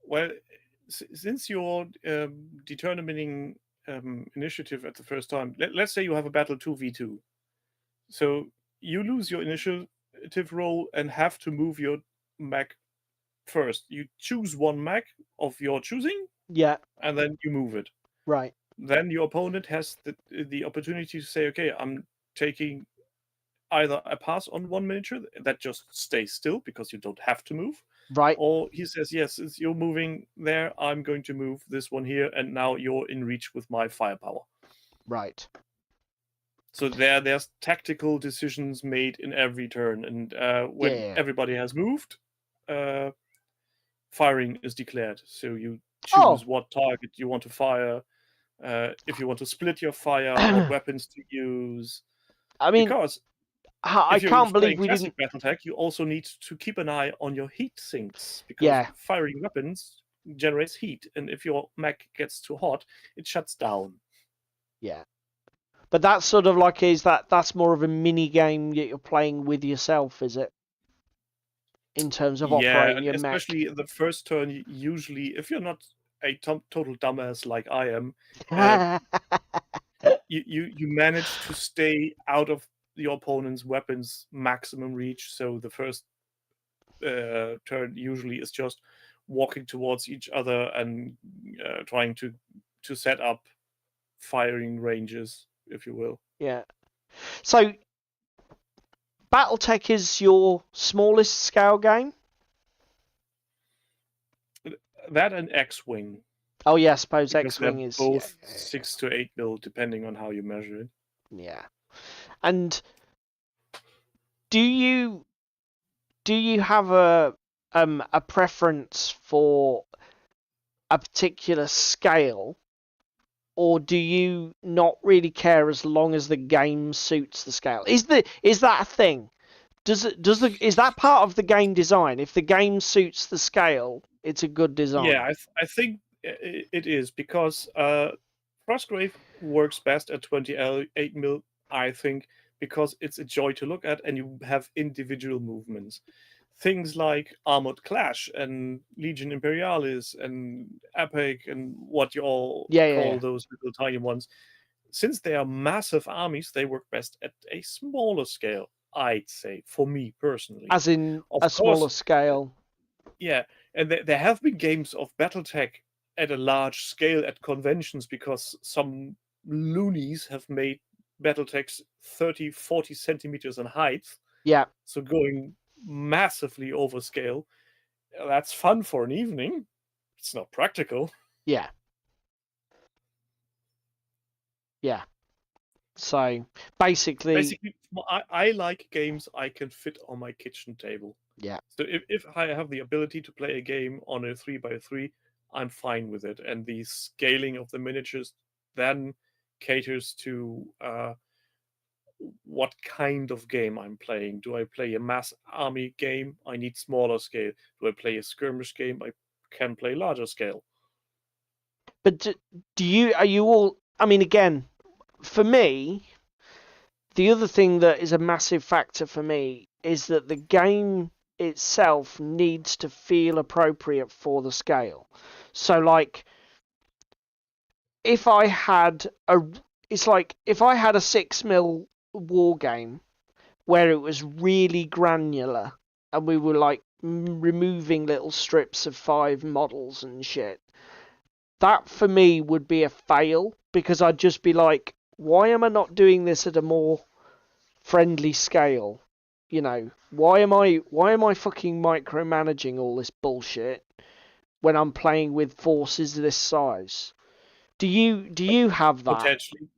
Well, since you're determining initiative at the first time, let's say you have a battle 2v2. So you lose your initiative roll and have to move your mech first. You choose one mech of your choosing, Yeah. and then you move it. Right. Then your opponent has the opportunity to say, okay, I'm taking either a pass on one miniature that just stays still because you don't have to move, Right. or he says, yes, since you're moving there, I'm going to move this one here, and now you're in reach with my firepower. Right. So there's tactical decisions made in every turn, and when everybody has moved, firing is declared. So you choose what target you want to fire, if you want to split your fire, what weapons to use. I mean, because I can't believe we didn't. BattleTech, you also need to keep an eye on your heat sinks, because firing weapons generates heat, and if your mech gets too hot, it shuts down. Yeah. But that's sort of like, that's more of a mini game that you're playing with yourself, is it? In terms of operating your mech. Especially the first turn, usually, if you're not a total dumbass like I am, you manage to stay out of your opponent's weapons maximum reach. So the first turn usually is just walking towards each other and trying to set up firing ranges, if you will. Yeah. So BattleTech is your smallest scale game? That and X-Wing. Oh yeah, I suppose X-Wing is both 6 to 8 mil, depending on how you measure it. Yeah. And do you have a preference for a particular scale, or do you not really care as long as the game suits the scale? Is that a thing? Is that part of the game design? If the game suits the scale, it's a good design. Yeah, I think it is, because Frostgrave works best at 28 mil, I think, because it's a joy to look at and you have individual movements. Things like Armored Clash and Legion Imperialis and Epic and what you all call those little tiny ones, since they are massive armies, they work best at a smaller scale, I'd say, for me personally. As in smaller scale. Yeah, and there have been games of BattleTech at a large scale at conventions, because some loonies have made BattleTechs 30, 40 centimeters in height. Yeah. So going massively over scale. That's fun for an evening. It's not practical. Yeah. Yeah. So basically, I like games I can fit on my kitchen table. Yeah. So if I have the ability to play a game on a 3x3, I'm fine with it. And the scaling of the miniatures then caters to what kind of game I'm playing. Do I play a mass army game? I need smaller scale. Do I play a skirmish game? I can play larger scale. But are you all? I mean, again, for me, the other thing that is a massive factor for me is that the game itself needs to feel appropriate for the scale. So, like, if I had a 6 mil war game where it was really granular and we were like removing little strips of 5 models and shit, that for me would be a fail, because I'd just be like, why am I not doing this at a more friendly scale? You know, why am I fucking micromanaging all this bullshit when I'm playing with forces this size? Do you have that? Potentially.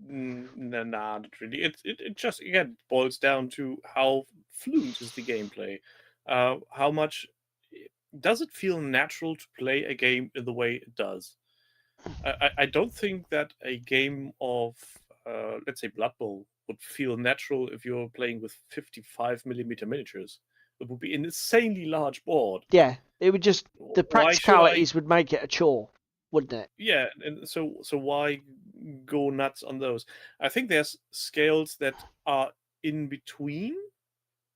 No, not really. It just, again, boils down to how fluid is the gameplay. How much does it feel natural to play a game in the way it does? I don't think that a game of, let's say, Blood Bowl would feel natural if you're playing with 55 millimeter miniatures. It would be an insanely large board. Yeah, it would just, the practicalities would make it a chore, wouldn't it? Yeah, and so why go nuts on those? I think there's scales that are in between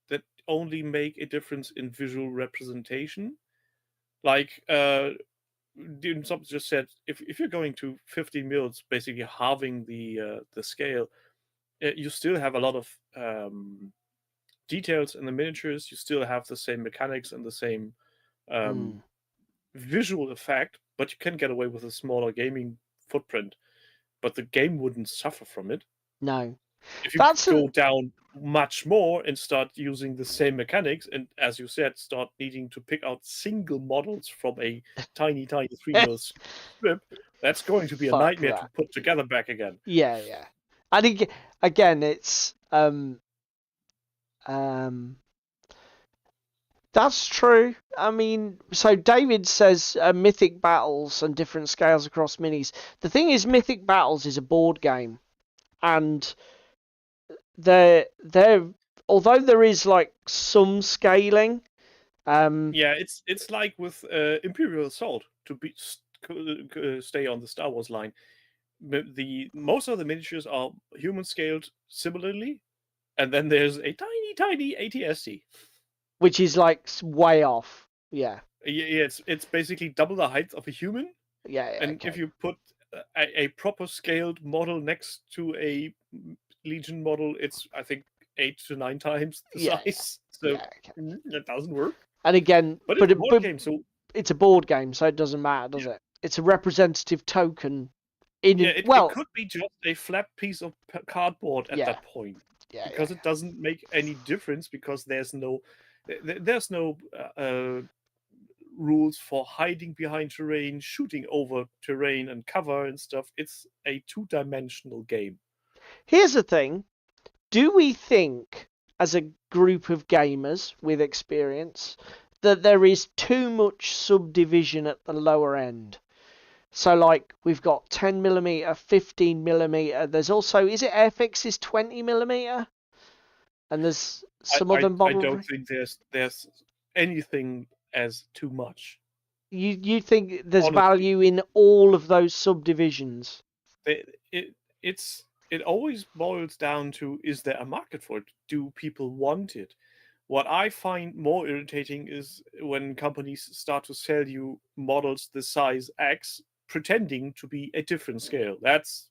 that only make a difference in visual representation. Like something just said, if you're going to 15 mils, basically halving the scale, you still have a lot of details in the miniatures. You still have the same mechanics and the same visual effect, but you can get away with a smaller gaming footprint. But the game wouldn't suffer from it. No. If you go down much more and start using the same mechanics, and as you said, start needing to pick out single models from a tiny 3 mil strip, that's going to be a nightmare to put together back again. Yeah. And again, it's that's true. I mean, so David says mythic battles and different scales across minis. The thing is, mythic battles is a board game, and they're although there is like some scaling. Yeah, it's like with Imperial Assault, to stay on the Star Wars line. Most of the miniatures are human scaled similarly, and then there's a tiny ATST, which is like way off. Yeah. Yeah, it's basically double the height of a human. Yeah. And if you put a proper scaled model next to a Legion model, it's I think 8 to 9 times the size. So that doesn't work. And again, but it's a board game, so it's a board game, so it doesn't matter, does it? It's a representative token. It could be just a flat piece of cardboard at that point, because it doesn't make any difference, because there's no rules for hiding behind terrain, shooting over terrain and cover and stuff. It's a 2-dimensional game. Here's the thing: do we think, as a group of gamers with experience, that there is too much subdivision at the lower end? So, like, we've got 10mm, 15mm. There's also, is it Airfix is 20mm? And there's some other model. I don't think there's anything as too much. You think there's value in all of those subdivisions? It always boils down to, is there a market for it? Do people want it? What I find more irritating is when companies start to sell you models the size X, pretending to be a different scale. That's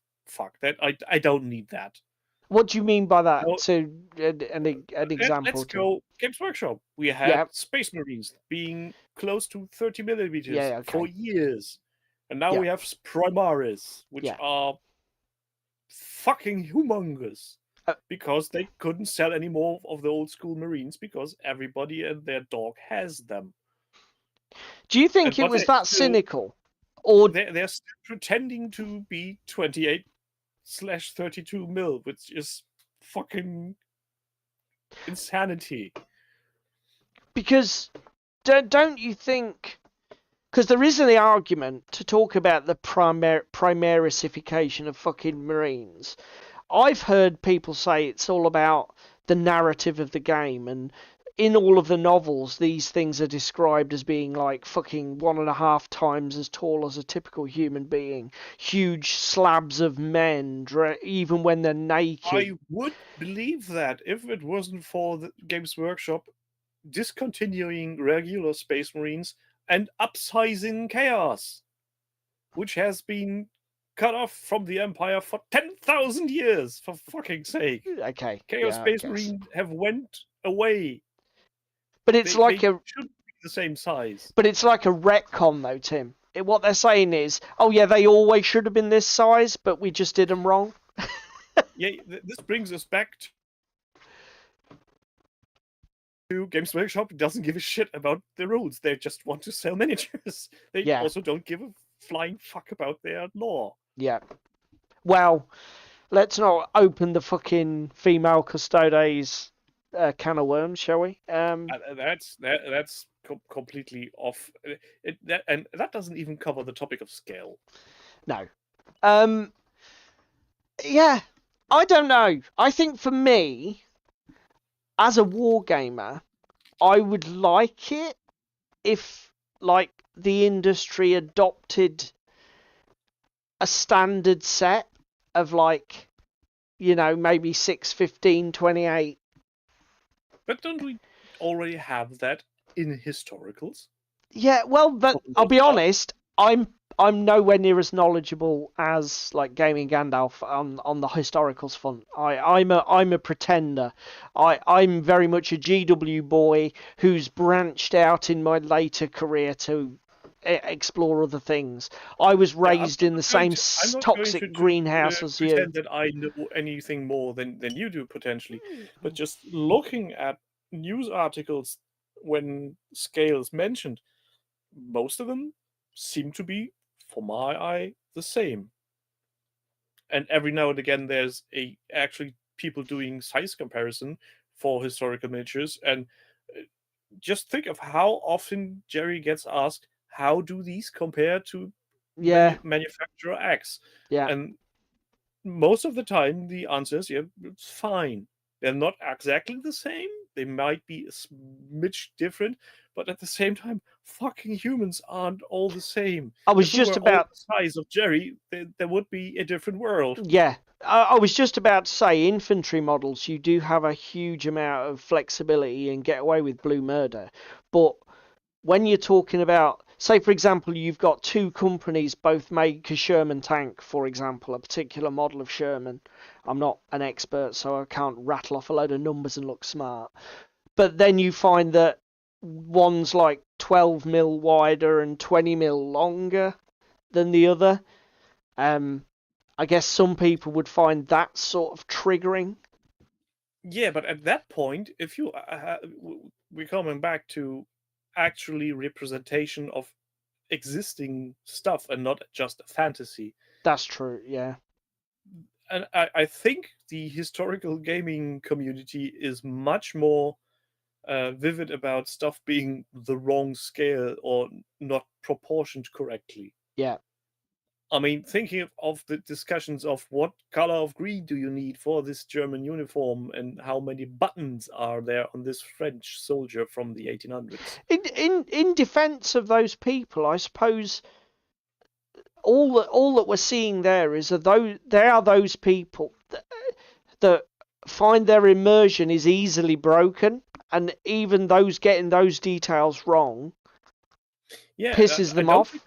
that I don't need that. What do you mean by that? No, so an example. Let's go Games Workshop. We had Space Marines being close to 30mm for years, and now we have Primaris, which are fucking humongous, because they couldn't sell any more of the old school Marines because everybody and their dog has them. Do you think it was that cynical? Or they're still pretending to be 28/32 mil, which is fucking insanity. Because don't you think? Because there is an argument to talk about the primarisification of fucking Marines. I've heard people say it's all about the narrative of the game, and in all of the novels, these things are described as being like fucking 1.5 times as tall as a typical human being. Huge slabs of men, even when they're naked. I would believe that if it wasn't for the Games Workshop discontinuing regular Space Marines and upsizing Chaos, which has been cut off from the Empire for 10,000 years, for fucking sake. Okay. Chaos Space Marines have went away. But it's they should be the same size. But it's like a retcon, though, Tim. What they're saying is, oh yeah, they always should have been this size, but we just did them wrong. Yeah, this brings us back to Games Workshop. Doesn't give a shit about the rules. They just want to sell miniatures. They also don't give a flying fuck about their lore. Yeah. Well, let's not open the fucking female custodes can of worms, shall we? That's completely off. And that doesn't even cover the topic of scale. No. Yeah, I don't know. I think for me, as a wargamer, I would like it if, like, the industry adopted a standard set of, like, maybe 6, 15, 28. But don't we already have that in historicals? Yeah, well, but I'll be honest, I'm nowhere near as knowledgeable as like Gaming Gandalf on the historicals front. I'm a pretender. I'm very much a GW boy who's branched out in my later career to explore other things. I was raised in the same I'm not going toxic greenhouse as you. pretend that I know anything more than you do, potentially. But just looking at news articles when scale is mentioned, most of them seem to be, for my eye, the same. And every now and again, there's actually people doing size comparison for historical miniatures. And just think of how often Jerry gets asked, how do these compare to Yeah, manufacturer X? yeah. And most of the time, the answer is, yeah, it's fine. They're not exactly the same. They might be a smidge different, but at the same time, fucking humans aren't all the same. I was If we just were all about. the size of Jerry, there would be a different world. Yeah, I was just about to say infantry models. You do have a huge amount of flexibility and get away with blue murder, but when you're talking about, say, for example, you've got two companies both make a Sherman tank, for example, a particular model of Sherman. I'm not an expert, so I can't rattle off a load of numbers and look smart. But then you find that one's like 12 mil wider and 20 mil longer than the other. I guess some people would find that sort of triggering. Yeah, but at that point, if you we're coming back to actually representation of existing stuff and not just a fantasy. That's true, yeah. And I think the historical gaming community is much more vivid about stuff being the wrong scale or not proportioned correctly. Yeah. I mean, thinking of the discussions of what color of green do you need for this German uniform and how many buttons are there on this French soldier from the 1800s. In defense of those people, I suppose all that we're seeing there is that there are those people that find their immersion is easily broken, and even those getting those details wrong pisses them off.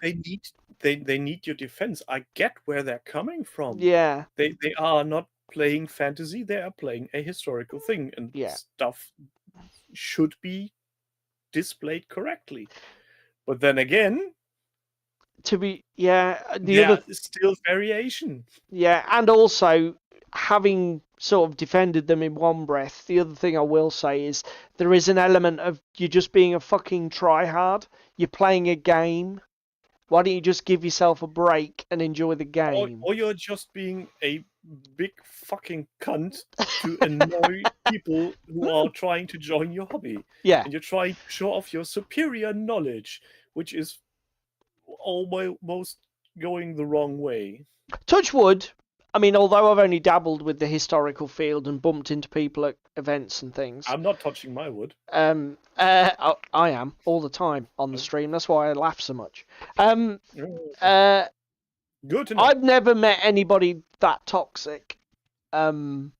They need your defense. I get where they're coming from. Yeah. They are not playing fantasy, they are playing a historical thing, and stuff should be displayed correctly. But then again, there is still variation. Yeah, and also having sort of defended them in one breath, the other thing I will say is there is an element of you just being a fucking tryhard. You're playing a game. Why don't you just give yourself a break and enjoy the game? Or you're just being a big fucking cunt to annoy people who are trying to join your hobby. Yeah. And you're trying to show off your superior knowledge, which is almost going the wrong way. Touch wood. I mean, although I've only dabbled with the historical field and bumped into people at events and things. I'm not touching my wood. I am all the time on the stream. That's why I laugh so much. Good to know. I've never met anybody that toxic. In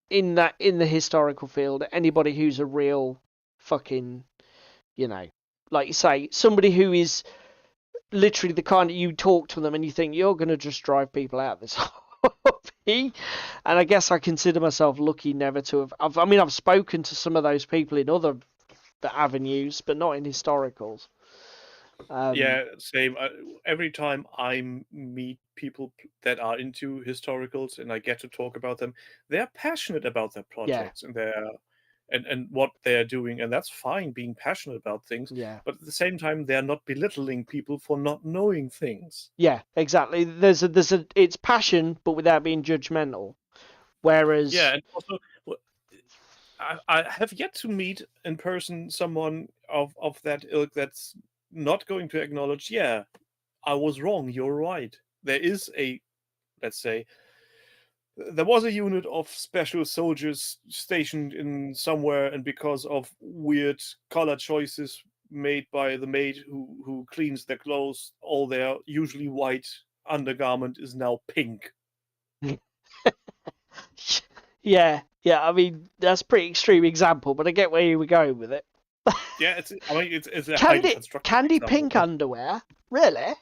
the historical field, anybody who's a real fucking, like you say, somebody who is literally the kind that you talk to them and you think you're going to just drive people out of this hobby. And I guess I consider myself lucky never to have. I've spoken to some of those people in other avenues, but not in historicals. Yeah, same. Every time I meet people that are into historicals and I get to talk about them, they're passionate about their projects and and what they're doing, and that's fine being passionate about things. Yeah. But at the same time, they're not belittling people for not knowing things. Yeah, exactly. It's passion, but without being judgmental. Whereas and also I have yet to meet in person someone of that ilk that's not going to acknowledge, yeah, I was wrong, you're right. There is let's say, there was a unit of special soldiers stationed in somewhere, and because of weird color choices made by the maid who cleans their clothes, all their usually white undergarment is now pink. Yeah. I mean, that's a pretty extreme example, but I get where you were going with it. Yeah, it's a candy pink underwear, really?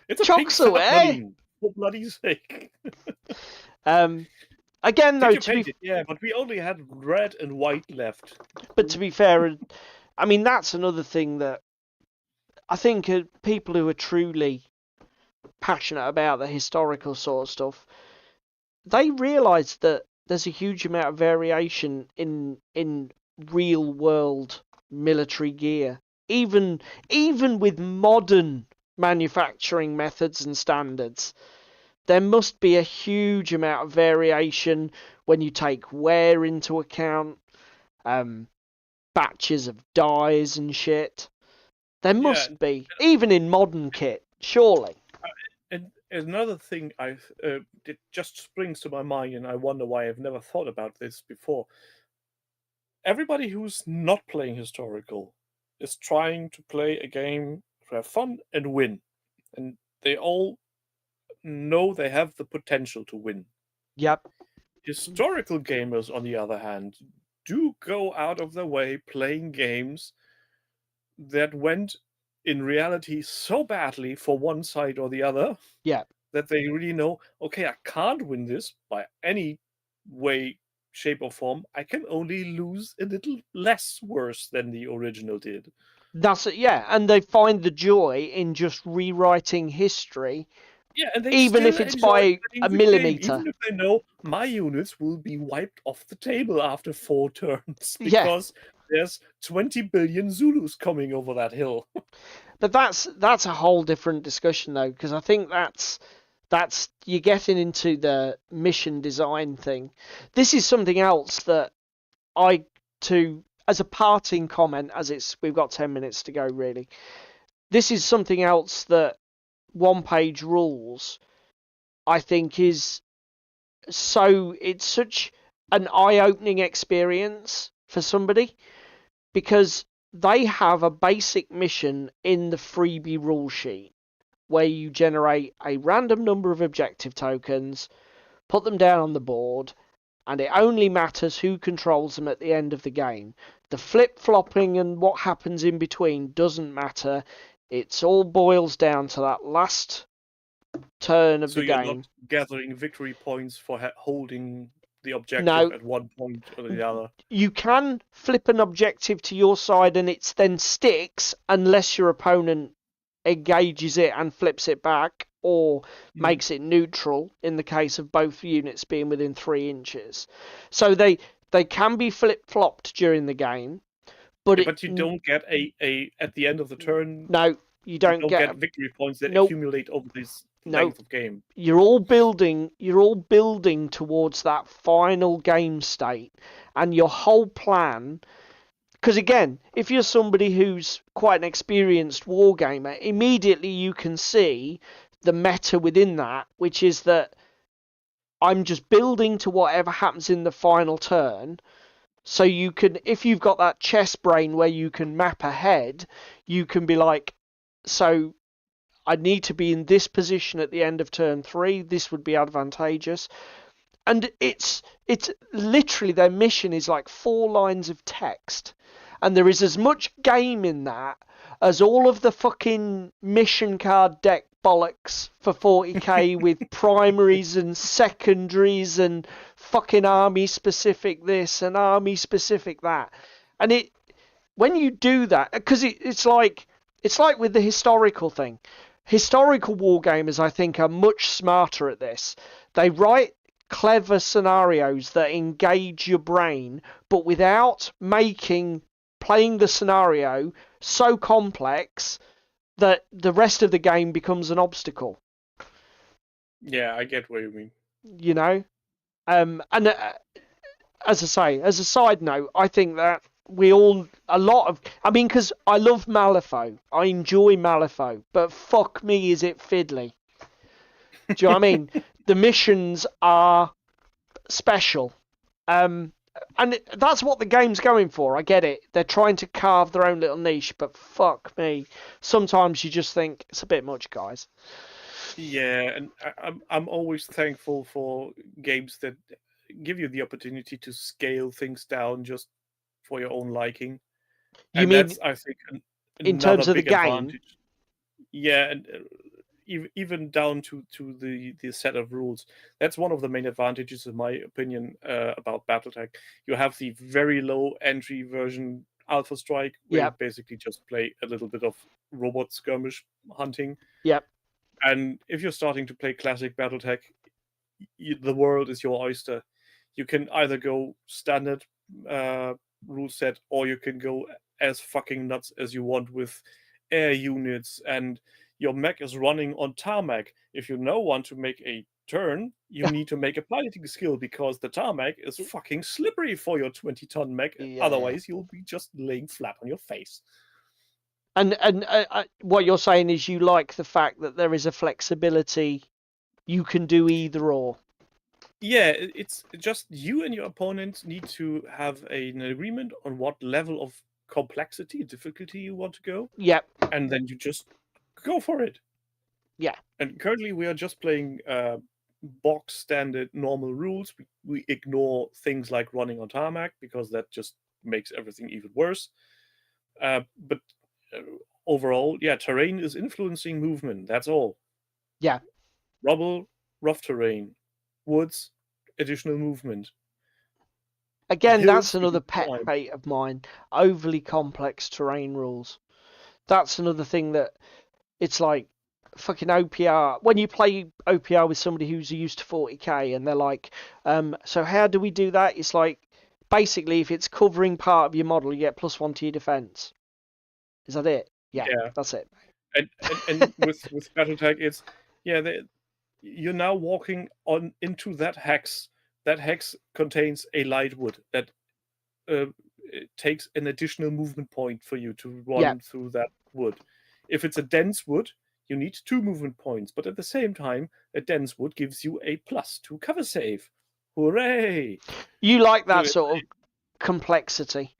It's a Chocks pink away. For bloody sake. Again, though, but we only had red and white left. But to be fair, I mean, that's another thing that I think people who are truly passionate about the historical sort of stuff, they realise that there's a huge amount of variation in real world military gear, even with modern manufacturing methods and standards. There must be a huge amount of variation when you take wear into account, batches of dyes and shit. There must be, even in modern kit, surely. And another thing it just springs to my mind, and I wonder why I've never thought about this before. Everybody who's not playing historical is trying to play a game to have fun and win, and they all know they have the potential to win. Yep. Historical gamers, on the other hand, do go out of their way playing games that went in reality so badly for one side or the other, Yeah, that they really know, okay, I can't win this by any way, shape, or form. I can only lose a little less worse than the original did. that's it. Yeah, and they find the joy in just rewriting history. Yeah, and they even still if it's enjoy by playing a the game, millimeter. even if they know my units will be wiped off the table after 4 turns Yeah. because there's 20 billion Zulus coming over that hill. But that's a whole different discussion though, because I think that's you're getting into the mission design thing. This is something else that as a parting comment, we've got 10 minutes to go really. This is something else that one page rules, I think, it's such an eye-opening experience for somebody, because they have a basic mission in the freebie rule sheet where you generate a random number of objective tokens, put them down on the board, and it only matters who controls them at the end of the game. The flip-flopping and what happens in between doesn't matter. It all boils down to that last turn of the game. So you're not gathering victory points for holding the objective No, at one point or the other. You can flip an objective to your side and it then sticks unless your opponent engages it and flips it back, or makes it neutral in the case of both units being within 3 inches. So they can be flip-flopped during the game. But you don't get a at the end of the turn. No, you don't get victory points that Nope. accumulate over this length of game. You're all building towards that final game state, and your whole plan. Because again, if you're somebody who's quite an experienced wargamer, immediately you can see the meta within that, which is that I'm just building to whatever happens in the final turn. So you can, if you've got that chess brain where you can map ahead, you can be like, so I need to be in this position at the end of turn 3. This would be advantageous. And it's literally, their mission is like 4 lines of text. And there is as much game in that as all of the fucking mission card deck bollocks for 40k with primaries and secondaries and fucking army specific this and army specific that. And when you do that, because it's like with the historical thing. Historical wargamers, I think, are much smarter at this. They write clever scenarios that engage your brain, but without making playing the scenario so complex that the rest of the game becomes an obstacle. Yeah, I get what you mean. You know? And as I say, as a side note, I think that because I love Malifaux. I enjoy Malifaux, but fuck me, is it fiddly. Do you know what I mean? The missions are special. And that's what the game's going for. I get it. They're trying to carve their own little niche, but fuck me. Sometimes you just think it's a bit much, guys. Yeah, and I'm always thankful for games that give you the opportunity to scale things down just for your own liking. You mean that's, I think, in terms of the game? Advantage. Yeah, and even down to the set of rules. That's one of the main advantages, in my opinion, about BattleTech. You have the very low entry version Alpha Strike, where Yeah. you basically just play a little bit of robot skirmish hunting. Yep. And if you're starting to play classic BattleTech, the world is your oyster. You can either go standard rule set, or you can go as fucking nuts as you want with air units, and your mech is running on tarmac. If you now want to make a turn, you need to make a piloting skill, because the tarmac is fucking slippery for your 20-ton mech. Yeah. Otherwise, you'll be just laying flat on your face. And what you're saying is you like the fact that there is a flexibility. You can do either or. Yeah, it's just you and your opponent need to have an agreement on what level of complexity, difficulty you want to go. Yep. And then you just go for it. Yeah. And currently we are just playing box standard normal rules. We ignore things like running on tarmac, because that just makes everything even worse. But overall, yeah, terrain is influencing movement. That's all. Yeah. Rubble, rough terrain, woods, additional movement. Again, Hills, that's another you can pet climb. hate of mine. Overly complex terrain rules. That's another thing that it's like fucking OPR. When you play OPR with somebody who's used to 40k and they're like, so how do we do that? It's like, basically, if it's covering part of your model, you get +1 to your defense. Is that it? Yeah. That's it. And with BattleTech, it's you're now walking on into that hex. That hex contains a light wood that it takes an additional movement point for you to run through that wood. If it's a dense wood, you need 2 movement points, but at the same time, a dense wood gives you a +2 cover save. Hooray! You like that sort of complexity.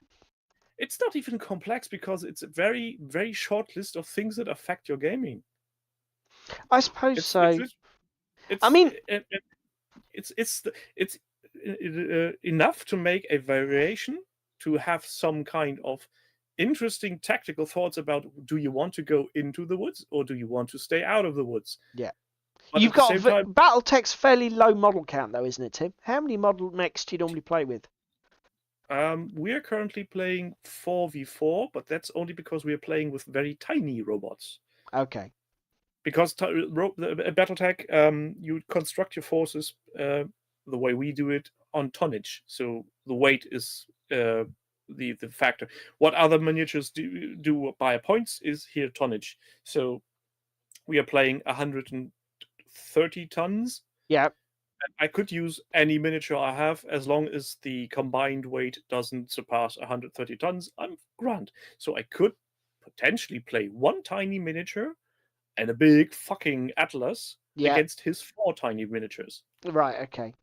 It's not even complex, because it's a very, very short list of things that affect your gaming. I suppose so. I mean, it's enough to make a variation, to have some kind of interesting tactical thoughts about, do you want to go into the woods or do you want to stay out of the woods? Yeah. But You've got BattleTech's fairly low model count, though, isn't it, Tim? How many model mechs do you normally play with? We are currently playing 4v4, but that's only because we are playing with very tiny robots. Okay. Because BattleTech, you construct your forces the way we do it on tonnage. So the weight is the factor. What other miniatures do by points is here tonnage. So we are playing 130 tons. Yeah. I could use any miniature I have, as long as the combined weight doesn't surpass 130 tons. I'm grand. So I could potentially play one tiny miniature and a big fucking Atlas against his 4 tiny miniatures. Right, okay.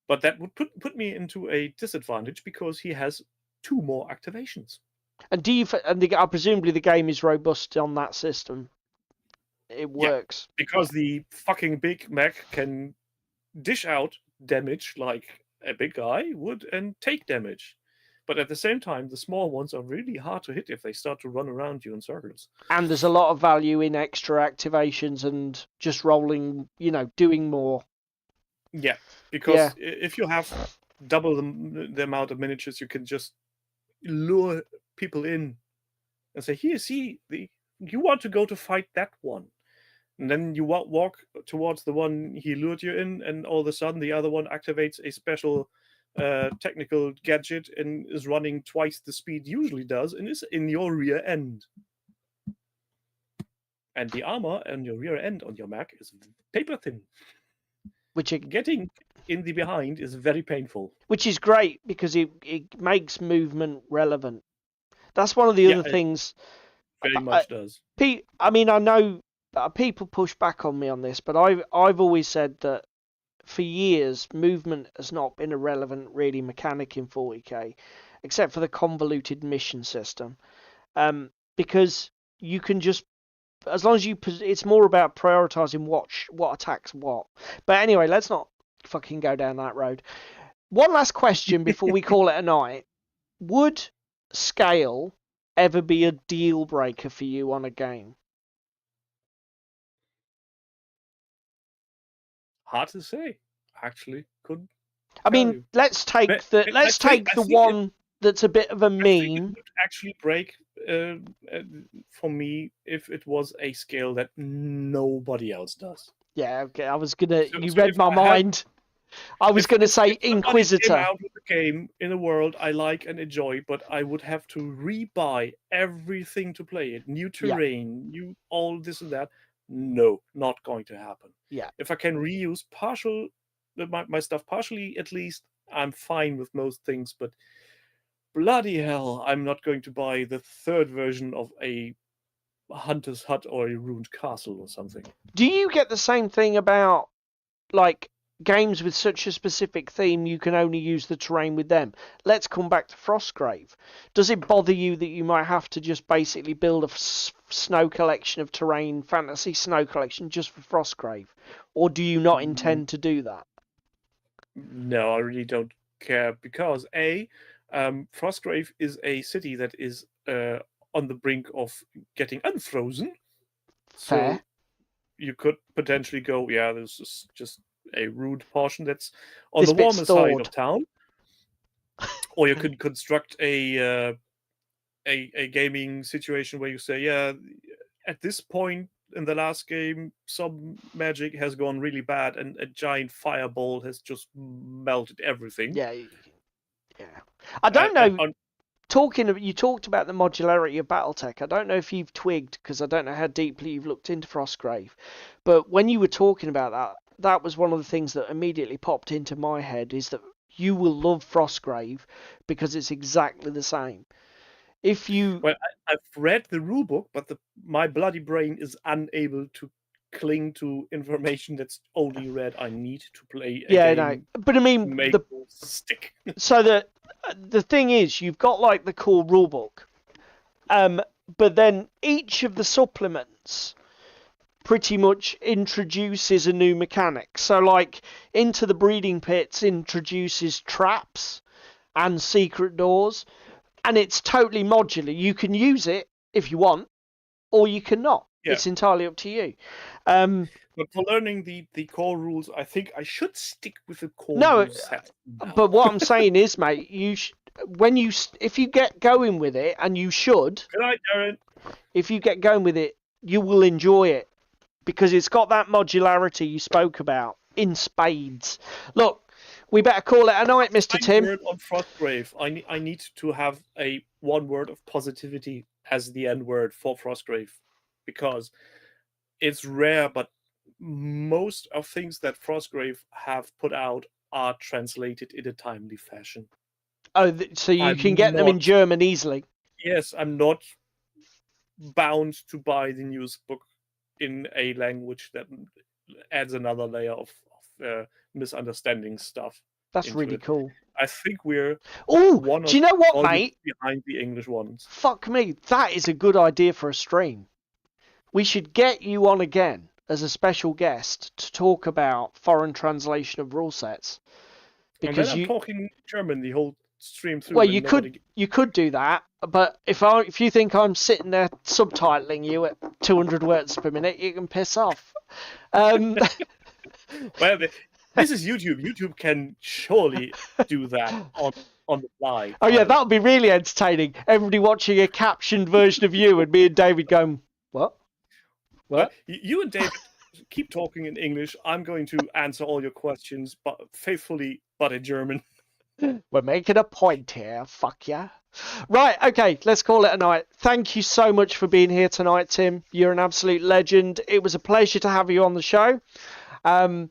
But that would put me into a disadvantage, because he has 2 more activations. And presumably the game is robust on that system. It works. Yeah, because the fucking big mech can dish out damage like a big guy would and take damage. But at the same time, the small ones are really hard to hit if they start to run around you in circles. And there's a lot of value in extra activations and just rolling, doing more. Yeah, because if you have double the amount of miniatures, you can just lure people in and say, here, see, you want to go to fight that one. And then you walk towards the one he lured you in, and all of a sudden the other one activates a special technical gadget and is running twice the speed usually does, and is in your rear end. And the armor on your rear end on your mech is paper thin. Getting in the behind is very painful. Which is great, because it makes movement relevant. That's one of the other things. Very much does. I mean, I know people push back on me on this, but I've always said that for years, movement has not been a relevant, really, mechanic in 40k, except for the convoluted mission system. Because you can just, as long as it's more about prioritizing what attacks what. But anyway, let's not fucking go down that road. One last question before we call it a night. Would scale ever be a deal breaker for you on a game? Hard to say. Actually, could. I mean, let's take the that's a bit of a I think it meme. would actually break for me if it was a scale that nobody else does. Yeah, okay. I was gonna. So, You so read if my I had, mind. I was gonna say if somebody came Inquisitor. out with a game in a world I like and enjoy, but I would have to rebuy everything to play it, new Yeah, terrain, new all this and that. No, not going to happen. yeah. If I can reuse my stuff partially at least, I'm fine with most things. But bloody hell, I'm not going to buy the third version of a hunter's hut or a ruined castle or something. Do you get the same thing about like games with such a specific theme you can only use the terrain with them? Let's come back to Frostgrave. Does it bother you that you might have to just basically build a snow collection of terrain, fantasy snow collection just for Frostgrave? Or do you not intend to do that? No, I really don't care because Frostgrave is a city that is on the brink of getting unfrozen. Fair. So you could potentially go, yeah, this is just a rude portion that's on This the bit's warmer side thawed. of town. Or you could construct a gaming situation where you say, yeah, at this point in the last game, some magic has gone really bad and a giant fireball has just melted everything. Yeah, yeah. I don't know. And You talked about the modularity of BattleTech. I don't know if you've twigged, because I don't know how deeply you've looked into Frostgrave, but when you were talking about that, that was one of the things that immediately popped into my head, is that you will love Frostgrave because it's exactly the same. If you Well, I've read the rulebook, but my bloody brain is unable to cling to information that's only read. I need to play a game. no, but I mean make it stick. So the thing is, you've got like the core rulebook, but then each of the supplements pretty much introduces a new mechanic. So like Into the Breeding Pits introduces traps and secret doors, and it's totally modular. You can use it if you want, or you cannot. Yeah. It's entirely up to you. But for learning the core rules, I think I should stick with the core rules set. But what I'm saying is, mate, if you get going with it, and you should. Good night, Darren. If you get going with it, you will enjoy it because it's got that modularity you spoke about in spades. Look, we better call it a night, Mr. Tim. Word on Frostgrave. I need to have a one word of positivity as the end word for Frostgrave because it's rare, but most of things that Frostgrave have put out are translated in a timely fashion. Oh, so you can get them in German easily? Yes, I'm not bound to buy the news book in a language that adds another layer of misunderstanding stuff. That's really cool. I think we're do you know what, mate? Behind the English ones. Fuck me, that is a good idea for a stream. We should get you on again as a special guest to talk about foreign translation of rule sets. Because I'm talking German the whole stream through. Well, you could do that, but if you think I'm sitting there subtitling you at 200 words per minute, you can piss off. Well, this is YouTube. YouTube can surely do that on the fly. Oh yeah, that would be really entertaining. Everybody watching a captioned version of you and me and David going, what? What? You and David keep talking in English. I'm going to answer all your questions, but faithfully, but in German. We're making a point here. Fuck yeah. Right, okay, let's call it a night. Thank you so much for being here tonight, Tim. You're an absolute legend. It was a pleasure to have you on the show. I've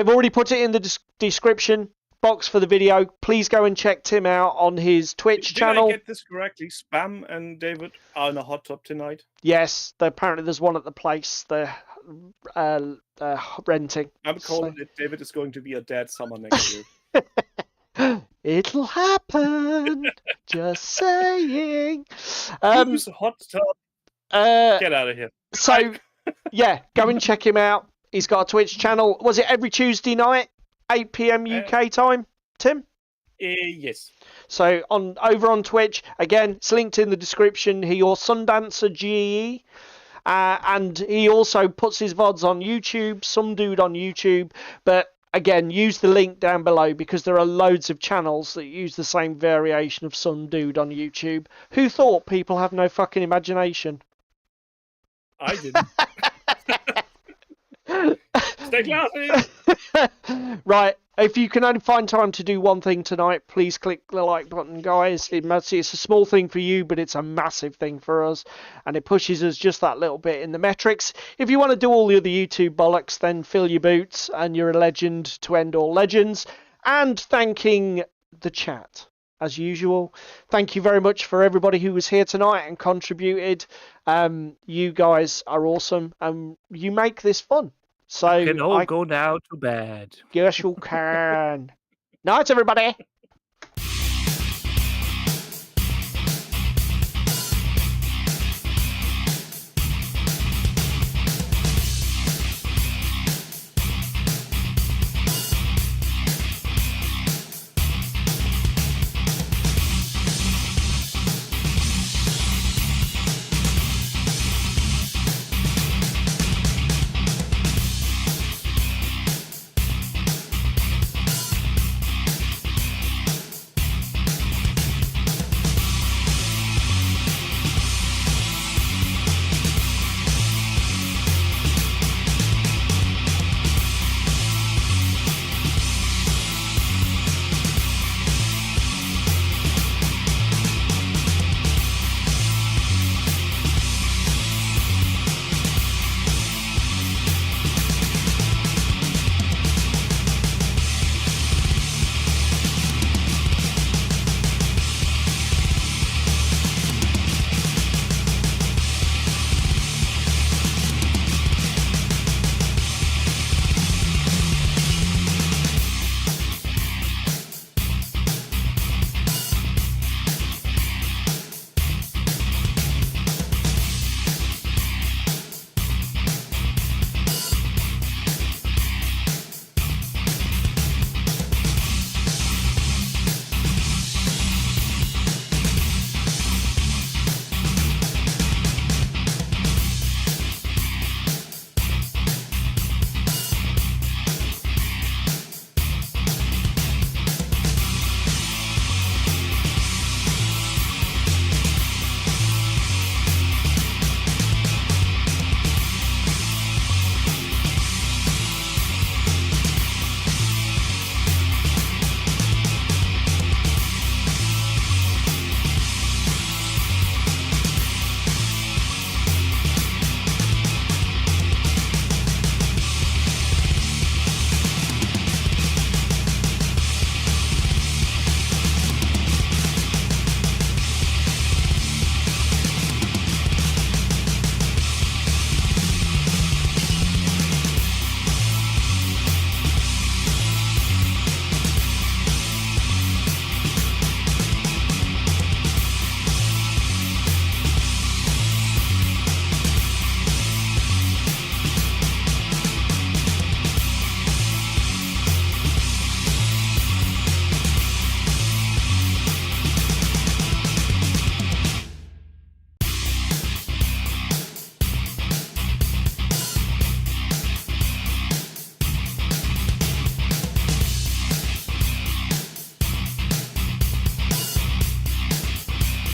already put it in the description box for the video. Please go and check Tim out on his Twitch channel. Did I get this correctly? Spam and David are in a hot tub tonight? Yes, apparently there's one at the place they're renting. I'm calling it David is going to be a dead summer next year. It'll happen. Just saying. Who's a hot tub? Get out of here. So, yeah, go and check him out. He's got a Twitch channel. Was it every Tuesday night, 8 p.m. UK time, Tim? Yes. So over on Twitch, again, it's linked in the description. You're Sundancer GE. And he also puts his VODs on YouTube, some dude on YouTube. But again, use the link down below because there are loads of channels that use the same variation of some dude on YouTube. Who thought people have no fucking imagination? I didn't. Stay classy. Right, if you can only find time to do one thing tonight, please click the like button, guys. It's a small thing for you, but it's a massive thing for us, and it pushes us just that little bit in the metrics. If you want to do all the other YouTube bollocks, then fill your boots, and you're a legend to end all legends. And thanking the chat, as usual. Thank you very much for everybody who was here tonight and contributed. You guys are awesome, and you make this fun. So You can all go now to bed. Yes, you can. Night, everybody.